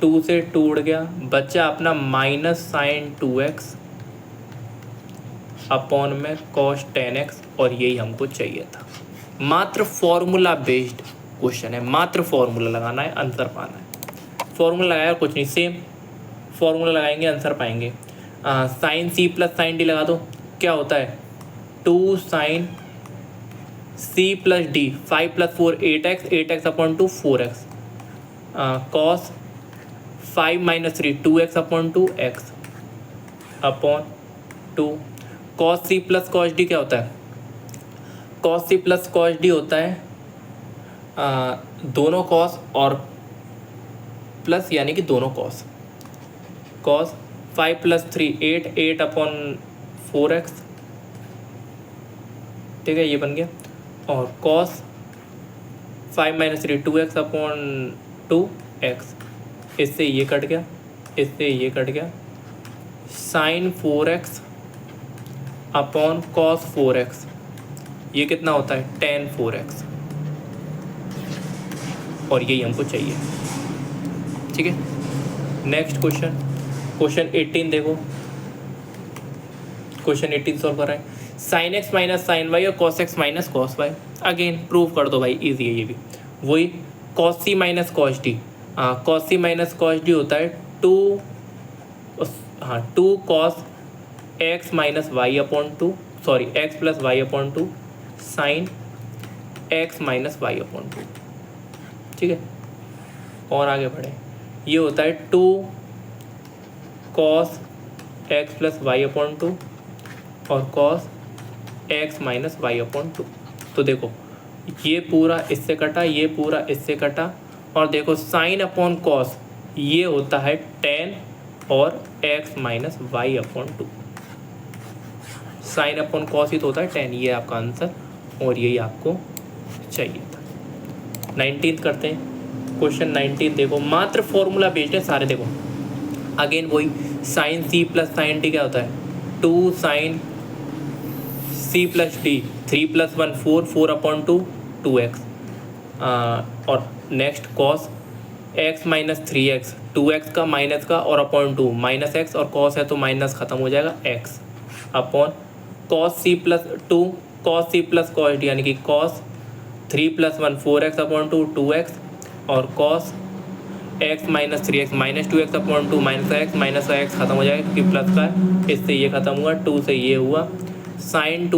2 से 2 उड़ गया, बचा अपना माइनस साइन 2x अपॉन में cos 10x, और यही हमको चाहिए था। मात्र फॉर्मूला बेस्ड क्वेश्चन है, मात्र फॉर्मूला लगाना है, आंसर पाना है। फॉर्मूला लगाया कुछ नहीं, सेम फॉर्मूला लगाएंगे आंसर पाएंगे। Sine c plus sine d लगा दो, क्या होता है 2 sine c plus d 5 plus 4 8x, 8x upon 2 4x, cos 5 minus 3 2x upon 2 x upon 2। cos c plus cos d क्या होता है, cos c plus cos d होता है दोनों cos और प्लस, यानी कि दोनों cos। cos 5 plus 3 8 8 upon 4x, ठीक है, ये बन गया, और cos 5 minus 3 2x upon 2x इससे ये कट गया, इससे ये कट गया, sign 4x upon cos 4x, ये कितना होता है टेन 4x, और यही हमको चाहिए। ठीक है, नेक्स्ट क्वेश्चन, क्वेश्चन 18 देखो, क्वेश्चन 18 सॉल्व कर रहे हैं। Sine x minus sine y और cos x minus cos y, again prove कर दो भाई, इजी है ये भी। वही cos C minus cos D, cos C minus cos D होता है two cos x minus Y upon two, sorry x plus y upon two sine x minus Y upon two. ठीक है, और आगे बढ़े, ये होता है two cos x plus y upon to और cos x minus Y upon two. तो देखो ये पूरा इससे कटा, ये पूरा इससे कटा, और देखो साइन अपॉन कॉस ये होता है टेन और x minus Y upon two. Sine upon cos ही तो होता है टेन, ये आपका आंसर, और यही आपको चाहिए था। 19 करते हैं, क्वेश्चन 19 देखो, मात्र फॉर्मूला बेस्ड है सारे। देखो अगेन वही sine C plus sine D क्या होता है, two sine C plus D, 3 + 1 4, 4 upon two 2x, और next cos x minus 3x, 2x का माइनस का और अपॉन टू माइनस एक्स, और कॉस है तो माइनस खत्म हो जाएगा x upon cos C plus two cos C plus cos D, यानी कि cos 3 + 1 4x upon two 2x, और cos x minus 3x minus 2x upon two minus x, minus का x खत्म हो जाएगा क्योंकि प्लस का है, इससे ये खत्म हुआ, 2 से ये हुआ, sign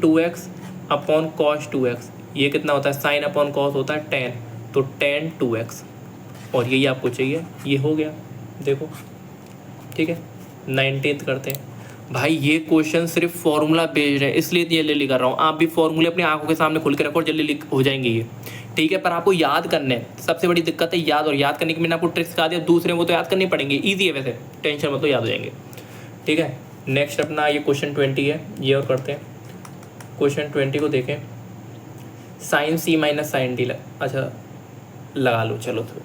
2x upon cos 2x, ये कितना होता है साइन अपॉन कॉस होता है 10, तो 10 2x, और यही आपको चाहिए, ये हो गया। देखो ठीक है, 19th करते हैं भाई। ये क्वेश्चन सिर्फ फॉर्मूला बेस्ड है, इसलिए ये जल्दी कर रहा हूँ। आप भी फॉर्मूले अपनी आंखों के सामने खुल के रखो और जल्दी हो जाएंगे ये। ठीक है, पर आपको याद करने, सबसे बड़ी दिक्कत है याद, और याद करने की मैंने आपको ट्रिक्स सिखा दिया, दूसरे वो तो याद करनी पड़ेंगे, ईजी है वैसे, टेंशन मत लो, याद हो जाएंगे। ठीक है, नेक्स्ट अपना ये क्वेश्चन 20 है, ये और करते हैं। क्वेश्चन 20 को देखें, sine C minus sine D, अच्छा लगा लो, चलो तो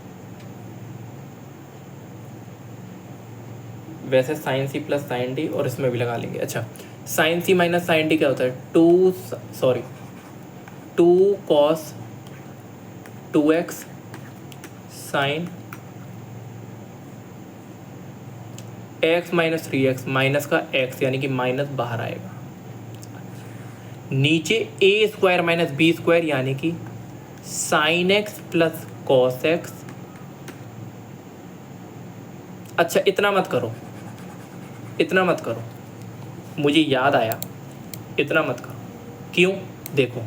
वैसे sine C plus sine D, और इसमें भी लगा लेंगे। अच्छा, sine C minus sine D क्या होता है, two cos 2x sine x minus 3x, minus का x यानी कि माइनस बाहर आएगा, नीचे a square minus B square यानी कि sine x plus cos x। अच्छा इतना मत करो, इतना मत करो, मुझे याद आया, इतना मत करो। क्यों, देखो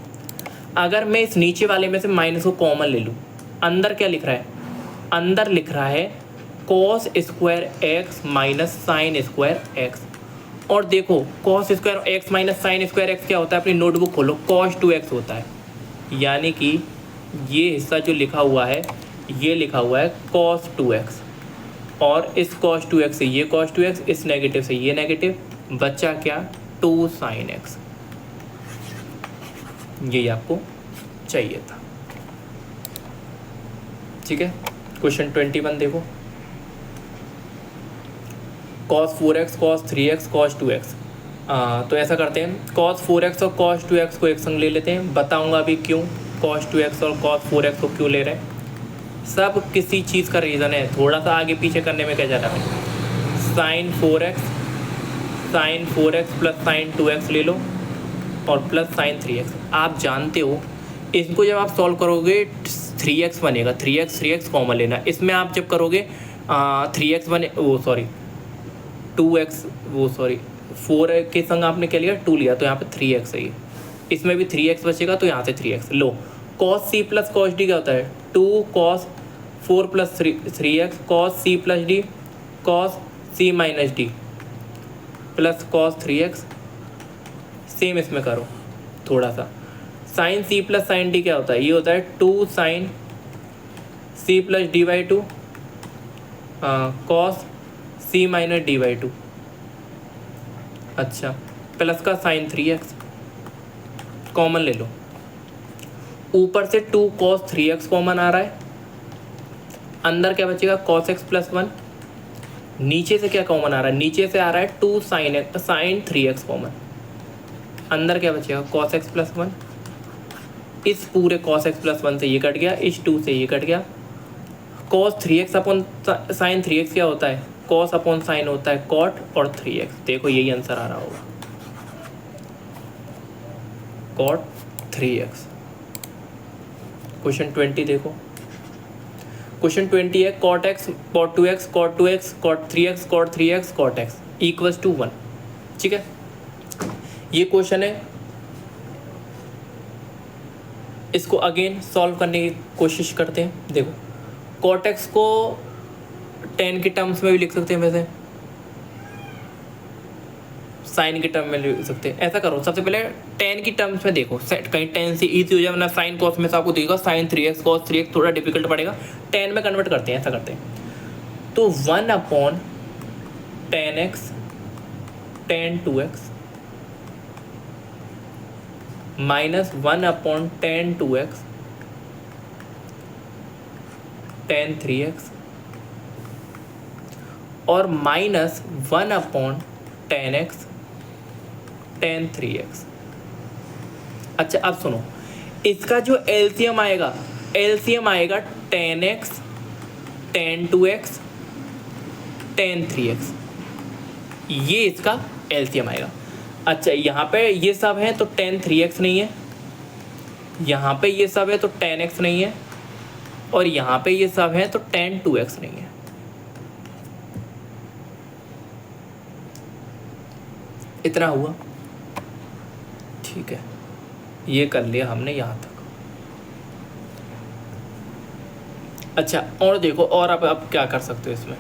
अगर मैं इस नीचे वाले में से माइनस को कॉमन ले लूँ, अंदर क्या लिख रहा है, अंदर लिख रहा है cos square x minus sign square x, और देखो cos square x minus sign square x क्या होता है, अपनी नोटबुक खोलो, cos 2x होता है, यानी कि ये हिस्सा जो लिखा हुआ है, ये लिखा हुआ है cos 2x, और इस cos 2x से ये cos 2x, इस नेगेटिव से ये नेगेटिव, बचा क्या 2 sin x, यही आपको चाहिए था। ठीक है, क्वेश्चन 21 देखो, cos 4x cos 3x cos 2x, तो ऐसा करते हैं, cos 4x और cos 2x को एक संग ले लेते हैं, बताऊंगा अभी क्यों cos 2x और cos 4x को क्यों ले रहे हैं, सब किसी चीज़ का रीज़न है, थोड़ा सा आगे पीछे करने में क्या जा रहा है। Sine 4x plus sign 2x ले लो, और प्लस साइन 3x, आप जानते हो इसको जब आप सॉल्व करोगे 3x बनेगा, 3x कॉमन लेना, इसमें आप जब करोगे 3x बने, वो सॉरी 2x, वो सॉरी 4 के संग आपने क्या लिया 2 लिया, तो यहाँ पे 3x है, ये इसमें भी 3x बचेगा, तो यहाँ से 3x लो। cos c plus cos d क्या होता है, 2 cos 4 plus 3x cos c plus d cos c minus d plus cos 3x, same इसमें करो थोड़ा सा, sine C plus sine D क्या होता है, ये होता है 2 sine C plus D by 2 cos C minus D by 2, अच्छा प्लस का साइन 3x कॉमन ले लो, ऊपर से 2 cos 3x कॉमन आ रहा है, अंदर क्या बचेगा cos x प्लस 1, नीचे से क्या कॉमन आ रहा है, नीचे से आ रहा है 2 sin 3x कॉमन, अंदर क्या बचेगा cos x प्लस 1, इस पूरे cos x प्लस 1 से ये कट गया, इस 2 से ये कट गया, cos 3x upon sin 3x क्या होता है, cos अपॉन sin होता है cot और 3x, देखो यही आंसर आ रहा होगा cot 3x। क्वेश्चन 20 देखो, क्वेश्चन 20 है cot x cot 2x cot 2x cot 3x cot 3x cot x equals to 1। ठीक है, ये क्वेश्चन है, इसको अगेन सॉल्व करने की कोशिश करते हैं। देखो cot x को tan के टर्म्स में भी लिख सकते हैं, वैसे साइन के टर्म में लिख सकते हैं। ऐसा करो, सबसे पहले tan की टर्म्स में देखो, कहीं tan से इजी हो जाए, वरना साइन कॉस में से आपको देगा sin 3x cos 3x थोड़ा डिफिकल्ट पड़ेगा, tan में कन्वर्ट करते हैं, ऐसा करते हैं। तो 1 upon tan x tan 2x minus 1 upon tan 2x tan 3x और minus 1 upon tan x tan 3x। अच्छा अब सुनो, इसका जो एलसीएम आएगा, एलसीएम आएगा tan x tan 2x tan 3x, ये इसका एलसीएम आएगा। अच्छा यहाँ पे ये सब है तो tan 3x नहीं है, यहाँ पे ये सब है तो tan x नहीं है, और यहाँ पे ये सब है तो tan 2x नहीं है। इतना हुआ, ठीक है, ये कर लिया हमने यहाँ तक। अच्छा और देखो, और आप क्या कर सकते हो इसमें,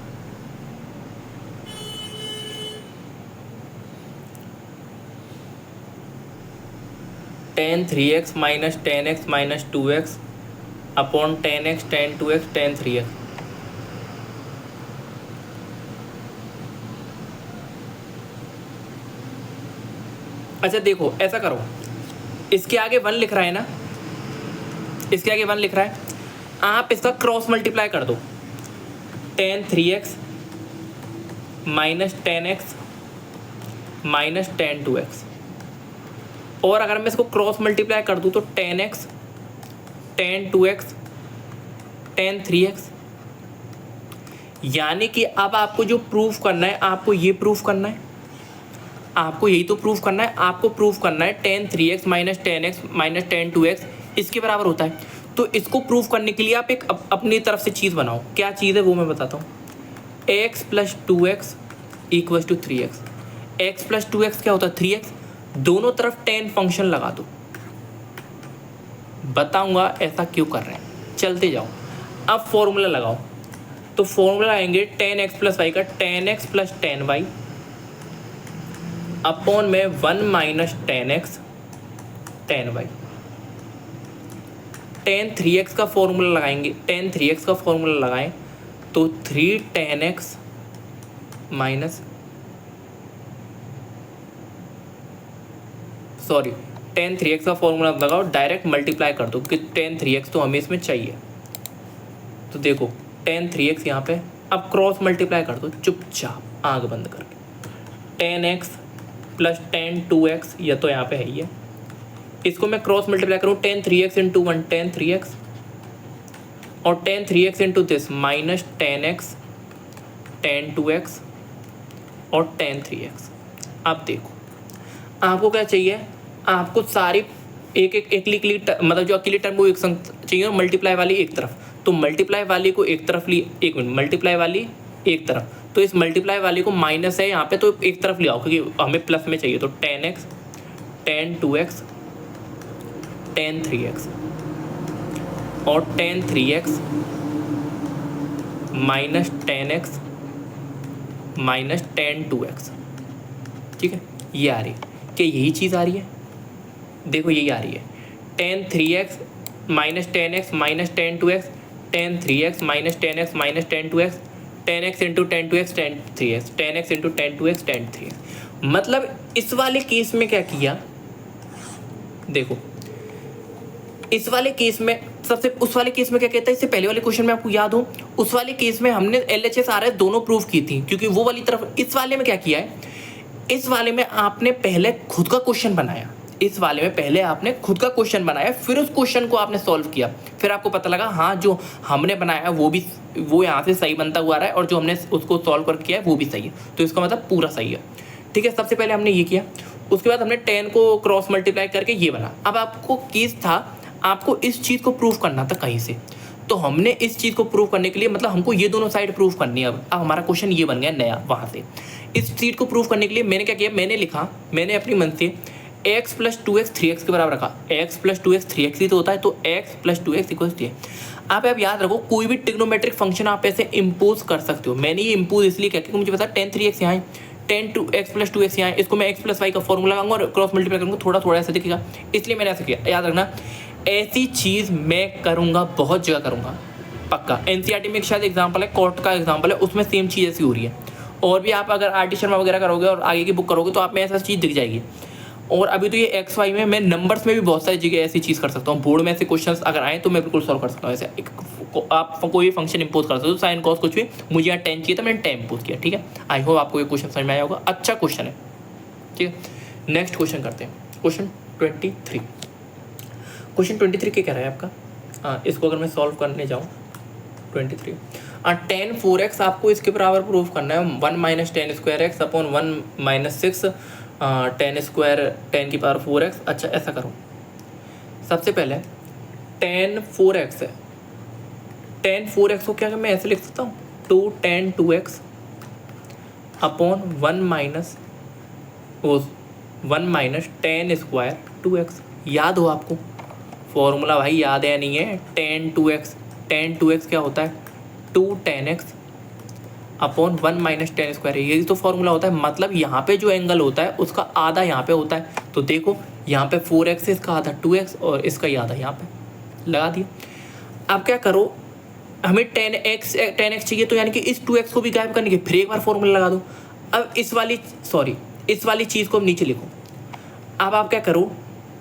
tan 3x minus tan x minus 2x upon tan x tan 2x tan 3x। अच्छा देखो ऐसा करो, इसके आगे 1 लिख रहा है ना, इसके आगे 1 लिख रहा है, आप इसका क्रॉस मल्टीप्लाई कर दो, tan 3x minus tan x minus tan 2x, और अगर मैं इसको क्रॉस मल्टीप्लाई कर दूँ तो tan x tan 2x tan 3x। यानी कि अब आपको जो प्रूफ करना है, आपको ये प्रूफ करना है, आपको यही तो प्रूफ करना है, आपको प्रूफ करना है tan 3x minus tan x minus tan 2x इसके बराबर होता है। तो इसको प्रूफ करने के लिए आप एक अपनी तरफ से चीज़ बनाओ, क्या चीज़ है वो मैं बताता हूँ। x plus 2x equals to 3x, x plus 2x क्या होता है 3x, दोनों तरफ tan फंक्शन लगा दो, बताऊंगा ऐसा क्यों कर रहे हैं, चलते जाओ। अब फॉर्मूला लगाओ, तो फॉर्मूला आएंगे tan x प्लस वाई का, tan x plus tan y upon में 1 minus tan x tan y। tan 3x का फॉर्मूला लगाएंगे, tan 3x का फॉर्मूला लगाएं तो 3 tan x minus tan 3x का फॉर्मूला लगाओ, डायरेक्ट मल्टीप्लाई कर दो कि tan 3x तो हमें इसमें चाहिए। तो देखो tan 3x यहाँ पे, अब क्रॉस मल्टीप्लाई कर दो चुपचाप आंख बंद करके, tan x plus tan 2x, यह तो यहाँ पे है ही है, इसको मैं क्रॉस मल्टीप्लाई करूँ tan 3x into 1 tan 3x और tan 3x into this minus tan x tan 2x और tan 3x। अब देखो आपको क्या चाहिए, आपको सारी एक मतलब जो अकेली टर्म वो एक संग चाहिए, मल्टीप्लाई वाली एक तरफ, तो मल्टीप्लाई वाली को एक तरफ ली, एक मिनट, मल्टीप्लाई वाली एक तरफ, तो इस मल्टीप्लाई वाली को माइनस है यहाँ पे तो एक तरफ ले आओ क्योंकि हमें प्लस में चाहिए। तो tan x tan 2x tan 3x और tan 3x minus tan x minus tan 2x। ठीक है, ये आ रही है, क्या यही चीज़ आ रही है, देखो यही आ रही है, tan 3x minus tan x minus tan 2x tan 3x minus tan x minus tan 2x tan x into tan 2x tan 3x tan x into tan 2x tan 3x। मतलब इस वाले केस में क्या किया, देखो इस वाले case में सबसे उस वाले केस में क्या कहता है, इससे पहले वाले क्वेश्चन में आपको याद हो, उस वाले केस में हमने LHS RHS दोनों प्रूव की थी, क्योंकि वो वाली तरफ। इस वाले में क्या किया है, इस वाले में आपने पहले खुद का क्वेश्चन बनाया, इस वाले में पहले आपने खुद का क्वेश्चन बनाया, फिर उस क्वेश्चन को आपने सॉल्व किया, फिर आपको पता लगा हाँ जो हमने बनाया वो यहाँ से सही बनता हुआ रहा है, और जो हमने उसको सॉल्व करके किया है वो भी सही है, तो इसका मतलब पूरा सही है। ठीक है, सबसे पहले हमने ये किया, उसके बाद हमने 10 को क्रॉस मल्टीप्लाई करके ये बना। अब आपको केस था, आपको इस चीज़ को प्रूव करना था कहीं से, तो हमने इस चीज़ को प्रूव करने के लिए, मतलब हमको ये दोनों साइड प्रूव करनी है। अब हमारा क्वेश्चन ये बन गया नया, वहाँ से इस चीज़ को प्रूव करने के लिए मैंने क्या किया, मैंने लिखा, मैंने अपनी मन से x + 2x 3x के बराबर रखा। x + 2x 3x ही तो होता है, तो x + 2x = 3। आप याद रखो, कोई भी ट्रिग्नोमेट्रिक फंक्शन आप ऐसे इम्पोज कर सकते हो। मैंने ये इम्पोज इसलिए किया क्योंकि मुझे पता है 10 3x यहाँ है, 10 x + 2x यहाँ है, इसको मैं x + y का फॉर्मूला लगाऊंगा और क्रॉस मल्टीप्लाई करूँगा, थोड़ा थोड़ा ऐसा दिखेगा, इसलिए मैंने ऐसा किया। याद रखना, ऐसी चीज़ मैं करूँगा, बहुत जगह करूँगा पक्का। NCERT में एक शायद एग्जाम्पल है, कोर्ट का एग्जाम्पल है, उसमें सेम चीज़ ऐसी हो रही है। और भी आप अगर RT शर्मा वगैरह करोगे और आगे की बुक करोगे तो आप में ऐसा चीज़ दिख जाएगी। और अभी तो ये XY में मैं नंबर्स में भी बहुत सारी जगह ऐसी चीज़ कर सकता हूँ। बोर्ड में ऐसे क्वेश्चंस अगर आए तो मैं बिल्कुल सॉल्व कर सकता हूँ। ऐसे आप कोई भी फंक्शन इंपोज कर सकते हो, साइन कॉस कुछ भी। मुझे यहाँ 10 चाहिए था, मैंने 10 इंपोज किया। ठीक है, आई होप आपको ये क्वेश्चन समझ में आया होगा, अच्छा क्वेश्चन है। ठीक है, नेक्स्ट क्वेश्चन करते हैं, क्वेश्चन 23। क्वेश्चन 23 क्या कह रहा है आपका, इसको अगर मैं सॉल्व करने जाऊँ 23 10 4x आपको इसके बराबर प्रूव करना है 1 - 10 स्क्वायर x अपॉन 1 - 6 10 स्क्वायर 10 की पावर 4x। अच्छा ऐसा करो, सबसे पहले 10 4x है, 10 4x को क्या मैं ऐसे लिख सकता हूँ 2 10 2x अपॉन 1 - 10 स्क्वायर 2x। याद हो आपको फॉर्मूला, भाई याद है या नहीं है, 10 2x 10 2x क्या होता है 2 10x अपॉन 1 - 10 स्क्वायर, यही तो फॉर्मूला होता है। मतलब यहाँ पे जो एंगल होता है उसका आधा यहाँ पे होता है, तो देखो यहाँ पे 4x है, इसका आधा 2x और इसका ही आधा यहाँ पे लगा दिया। अब क्या करो, हमें 10x चाहिए, तो यानी कि इस 2x को भी गायब करने के फिर एक बार फॉर्मूला लगा दो। अब इस वाली चीज़ को अब नीचे लिखो। अब आप क्या करो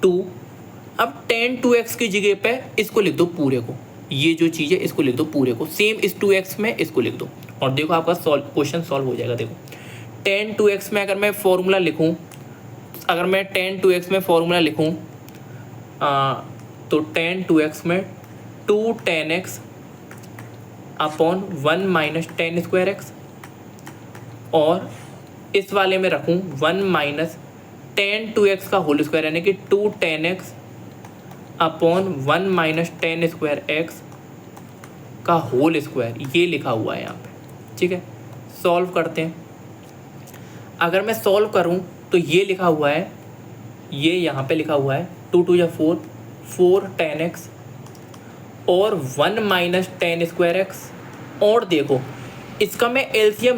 2, अब 10 2x की जगह पे इसको लिख दो पूरे को, ये जो चीज़ है इसको लिख दो पूरे को, सेम इस 2x में इसको लिख दो और देखो आपका क्वेश्चन सॉल्व हो जाएगा। देखो 10 2x में अगर मैं फॉर्मूला लिखूं, अगर मैं 10 2x में फॉर्मूला लिखूं तो 10 2x में 2 10x अपॉन 1 - 10 स्क्वायर x, और इस वाले में रखूं 1 - 10 2x का होल स्क्वायर, यानी कि 2 10x अपॉन 1 - 10 स्क्वायर x का होल स्क्वायर, ये लिखा हुआ है यहाँ पे। ठीक है, सॉल्व करते हैं। अगर मैं सॉल्व करूँ तो ये लिखा हुआ है, ये यहाँ पे लिखा हुआ है 2 2 या 4 4 10x और 1 - 10 स्क्वायर x। और देखो इसका मैं एलसीएम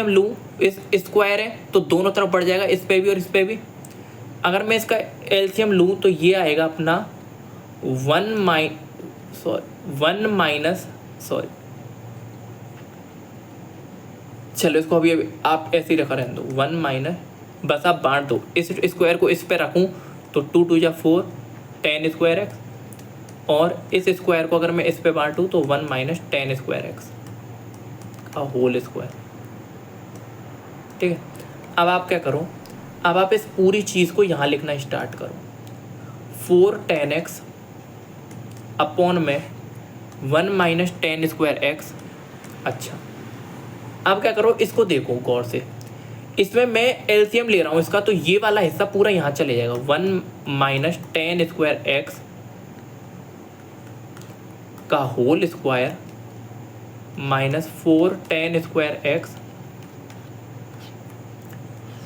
लूँ, इस स्क्वायर है तो दोनों तरफ बढ़ जाएगा, इस पे भी और इस पे भी। अगर मैं इसका एलसीएम लूँ तो ये आएगा अपना 1 चलो इसको अभी आप ऐसे ही रखा रहने दो 1 माइनस, बस आप बांट दो, इस स्क्वायर को इस पे रखूँ तो 2 2 या 4 10 स्क्वायर x, और इस स्क्वायर को अगर मैं इस पे बांटूँ तो 1 - 10 स्क्वायर x का होल स्क्वायर। ठीक है, अब आप क्या करो, अब आप इस पूरी चीज़ को यहाँ लिखना स्टार्ट करो, 4 10x अपॉन में 1 - 10 स्क्वायर x। अच्छा अब क्या करो, इसको देखो गौर से, इसमें मैं एलसीएम ले रहा हूँ इसका, तो ये वाला हिस्सा पूरा यहाँ चले जाएगा 1 - 10 स्क्वायर x का whole square minus 4 10 square x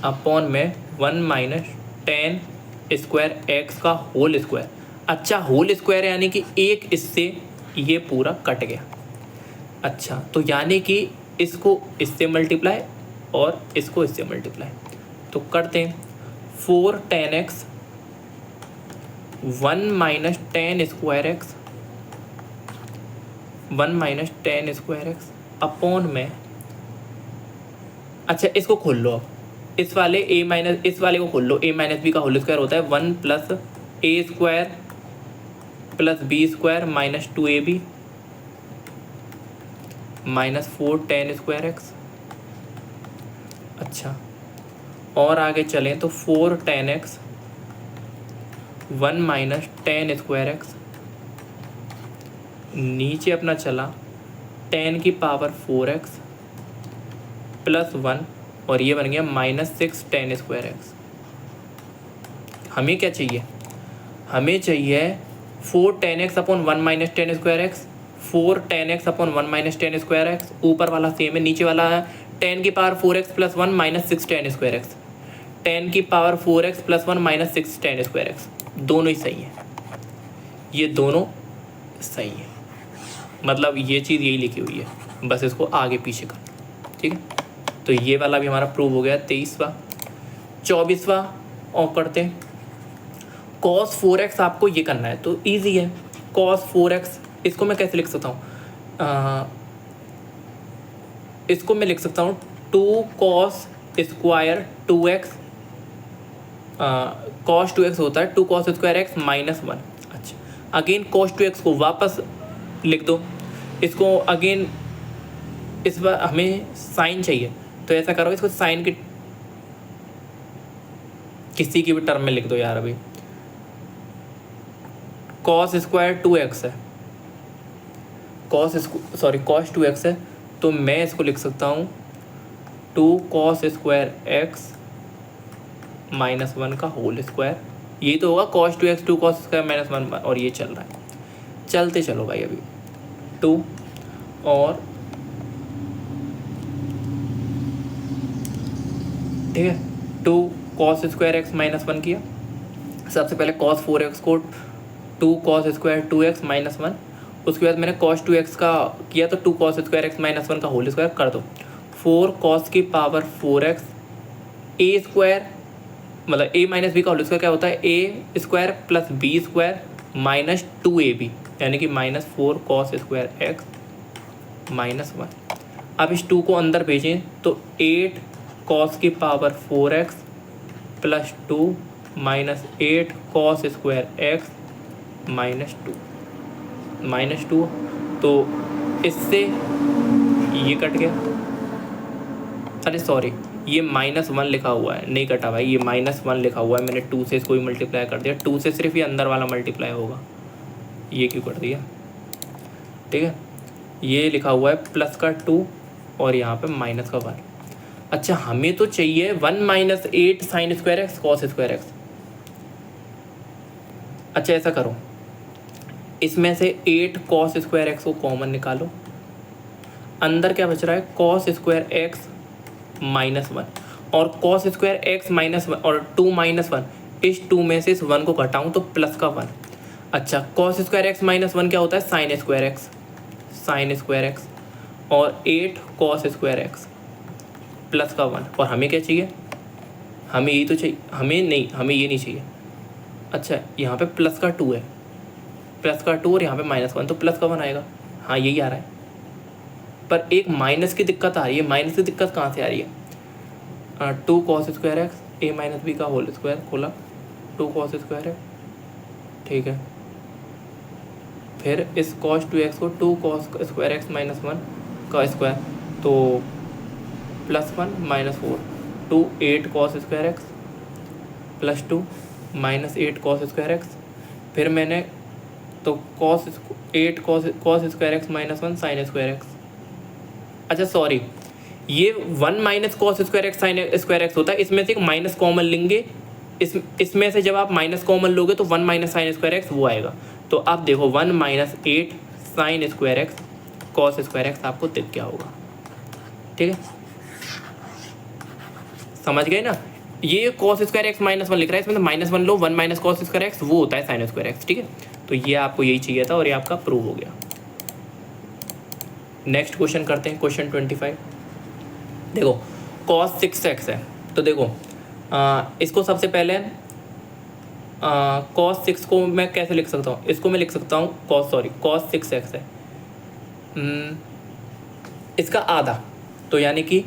upon में 1 - 10 स्क्वायर x का होल स्क्वायर। अच्छा होल स्क्वायर यानी कि एक इससे ये पूरा कट गया। अच्छा तो यानी कि इसको इससे मल्टीप्लाई और इसको इससे मल्टीप्लाई, तो करते हैं 4 10x 1 - 10 square x 1 - 10 square x upon में, अच्छा इसको खोल लो, अब इस वाले इस वाले को खोल लो, a - b का होल स्क्वायर होता है 1 + a² plus b square minus 2ab minus 4 tan square x. अच्छा, और आगे चलें तो 4 tan x 1 minus tan square x, नीचे अपना चला tan की पावर 4x प्लस 1 और ये बन गया माइनस 6 tan स्क्वायर एक्स। हमें क्या चाहिए? हमें चाहिए 4 tan x upon 1 minus tan square x, 4 tan x upon 1 minus tan square x, ऊपर वाला सेम है, नीचे वाला है tan की power 4x plus 1 minus 6 tan square x, tan की power 4x plus 1 minus 6 tan square x, दोनों ही सही है, ये दोनों सही है, मतलब ये चीज़ यही लिखी हुई है, बस इसको आगे पीछे कर, ठीक है। तो ये वाला भी हमारा प्रूव हो गया। 23वां। 24वां और करते हैं। cos 4x आपको ये करना है तो ईजी है। cos 4x इसको मैं कैसे लिख सकता हूँ? इसको मैं लिख सकता हूँ 2 cos square 2x, cos 2x होता है 2 cos स्क्वायर एक्स माइनस 1। अच्छा, अगेन cos 2x को वापस लिख दो, इसको अगेन इस बार हमें साइन चाहिए तो ऐसा करो, इसको साइन की किसी की भी टर्म में लिख दो यार। अभी cos स्क्वायर 2x है, cos 2x है, तो मैं इसको लिख सकता हूँ 2 cos स्क्वायर x माइनस 1 का होल स्क्वायर। ये तो होगा cos 2x 2 cos square minus 1, और ये चल रहा है, चलते चलो भाई। अभी 2 और ठीक है, 2 cos स्क्वायर एक्स माइनस 1 किया। सबसे पहले cos 4x को 2 cos स्क्वायर 2x माइनस 1, उसके बाद मैंने cos 2x का किया तो 2 cos स्क्वायर एक्स माइनस 1 का होल स्क्वायर कर दो। 4 cos की पावर 4x a स्क्वायर, मतलब a माइनस बी का होल स्क्वायर क्या होता है? a square plus b square minus 2ab, यानी कि minus 4 cos square x minus 1। अब इस 2 को अंदर भेजें तो 8 cos की power 4x plus 2 minus 8 cos square x minus 2, तो इससे ये कट गया। अरे सॉरी, ये माइनस 1 लिखा हुआ है, नहीं कटा भाई, ये माइनस 1 लिखा हुआ है, मैंने 2 से इसको ही मल्टीप्लाई कर दिया। 2 से सिर्फ ये अंदर वाला मल्टीप्लाई होगा, ये क्यों कर दिया? ठीक है, ये लिखा हुआ है प्लस का 2 और यहाँ पे माइनस का 1। अच्छा, हमें तो चाहिए 1 minus 8 sign square x cos square x. अच्छा, ऐसा करो, इसमें से 8 कॉस स्क्वायर एक्स को कॉमन निकालो, अंदर क्या बच रहा है? कॉस स्क्वायर एक्स माइनस 1, और कॉस स्क्वायर एक्स माइनस 1 और 2 माइनस 1, इस 2 में से इस 1 को घटाऊँ तो प्लस का 1। अच्छा, कॉस स्क्वायर एक्स माइनस 1 क्या होता है? साइन स्क्वायर एक्स, और 8 कॉस स्क्वायर एक्स प्लस का 1। और हमें क्या चाहिए? हमें ये तो चाहिए, हमें ये नहीं चाहिए। अच्छा, यहाँ पे प्लस का 2 है, प्लस का 2 और यहाँ पे माइनस 1, तो प्लस का 1 आएगा। हाँ, यही आ रहा है, पर एक माइनस की दिक्कत आ रही है। माइनस की दिक्कत कहाँ से आ रही है? 2 cos स्क्वायर एक्स ए माइनस बी का होल स्क्वायर खोला, 2 cos स्क्वायर है, ठीक है। फिर इस cos 2x को 2 cos स्क्वायर एक्स माइनस 1 का स्क्वायर, तो plus 1 minus 4, 2 8 cos square x plus 2 minus 8 cos square x. फिर मैंने तो cos 8 cos square x minus 1 sign square x. अच्छा सॉरी, ये 1 minus cos square x sine square x होता है, इसमें से एक माइनस कॉमन लेंगे, इसमें से जब आप माइनस कॉमन लोगे तो 1 माइनस साइन स्क्वायर एक्स वो आएगा। तो आप देखो 1 minus 8 sign square x cos square x आपको दिख गया होगा, ठीक है, समझ गए ना। ये कॉस स्क्वायर एक्स माइनस 1 लिख रहा है, इसमें तो माइनस 1 लो, 1 माइनस कॉस स्क्वायर एक्स वो होता है साइन स्क्वायर एक्स, ठीक है। तो ये आपको यही चाहिए था और ये आपका प्रूव हो गया। नेक्स्ट क्वेश्चन करते हैं, क्वेश्चन 25। देखो cos 6x है, तो देखो इसको सबसे पहले cos 6 को मैं कैसे लिख सकता हूँ? इसको मैं लिख सकता हूँ cos 6x है, इसका आधा, तो यानी कि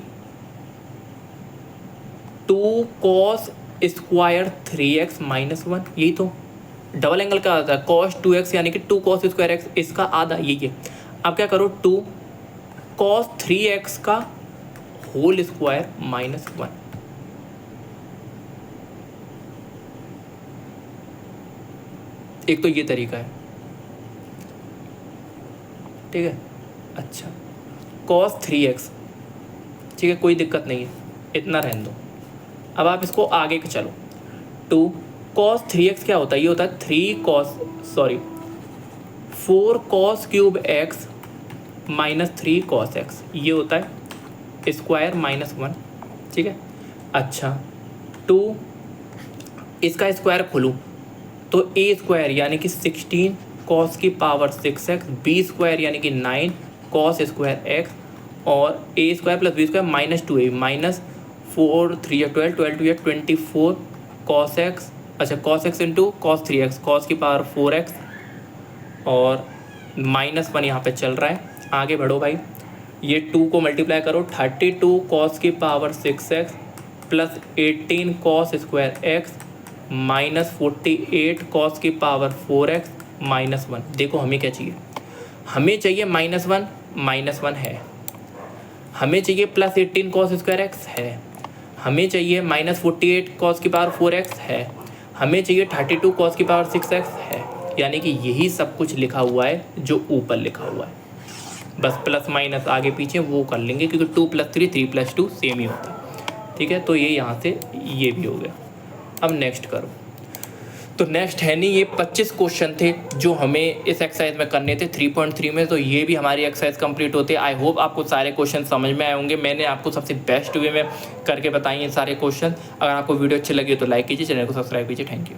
2 cos स्क्वायर 3x माइनस 1, यही तो डबल एंगल का आता है cos 2x यानी कि 2 cos स्क्वायर एक्स, इसका आधा ये। अब क्या करो 2 cos 3x का होल स्क्वायर -1। एक तो ये तरीका है, ठीक है। अच्छा cos 3x, ठीक है, कोई दिक्कत नहीं है, इतना रहने दो। अब आप इसको आगे के चलो, 2 cos 3x क्या होता है, ये होता है 4 cos cube x minus 3 cos x, ये होता है स्क्वायर -1, ठीक है। अच्छा 2 इसका स्क्वायर खोलूँ तो a स्क्वायर यानी कि 16 cos की पावर 6x, b स्क्वायर यानी कि 9 cos स्क्वायर x, और a square plus b square -2a, -4 3 12 12 2 24 cos x, अच्छा cos x into cos 3x, cos की पावर 4x, और -1 यहाँ पे चल रहा है। आगे बढ़ो भाई, ये 2 को मल्टीप्लाई करो, 32 cos की power 6x plus 18 cos square x -48 cos की पावर 4x -1। देखो हमें क्या चाहिए, हमें चाहिए -1 है, हमें चाहिए प्लस 18 cos स्क्वायर x है, हमें चाहिए -48 cos की पावर 4x है, हमें चाहिए 32 cos की पावर 6x है। यानी कि यही सब कुछ लिखा हुआ है जो ऊपर लिखा हुआ है, बस प्लस माइनस आगे पीछे वो कर लेंगे, क्योंकि 2 + 3 3 + 2 सेम ही होता है, ठीक है। तो ये यहाँ से ये भी हो गया। अब नेक्स्ट करो, तो नेक्स्ट है नहीं, ये 25 क्वेश्चन थे जो हमें इस एक्सरसाइज में करने थे 3.3 में। तो ये भी हमारी एक्सरसाइज कंप्लीट होते। आई होप आपको सारे क्वेश्चन समझ में आए होंगे। मैंने आपको सबसे बेस्ट वे में करके बताई हैं सारे क्वेश्चन। अगर आपको वीडियो अच्छी लगी तो लाइक कीजिए, चैनल को सब्सक्राइब कीजिए। Thank you.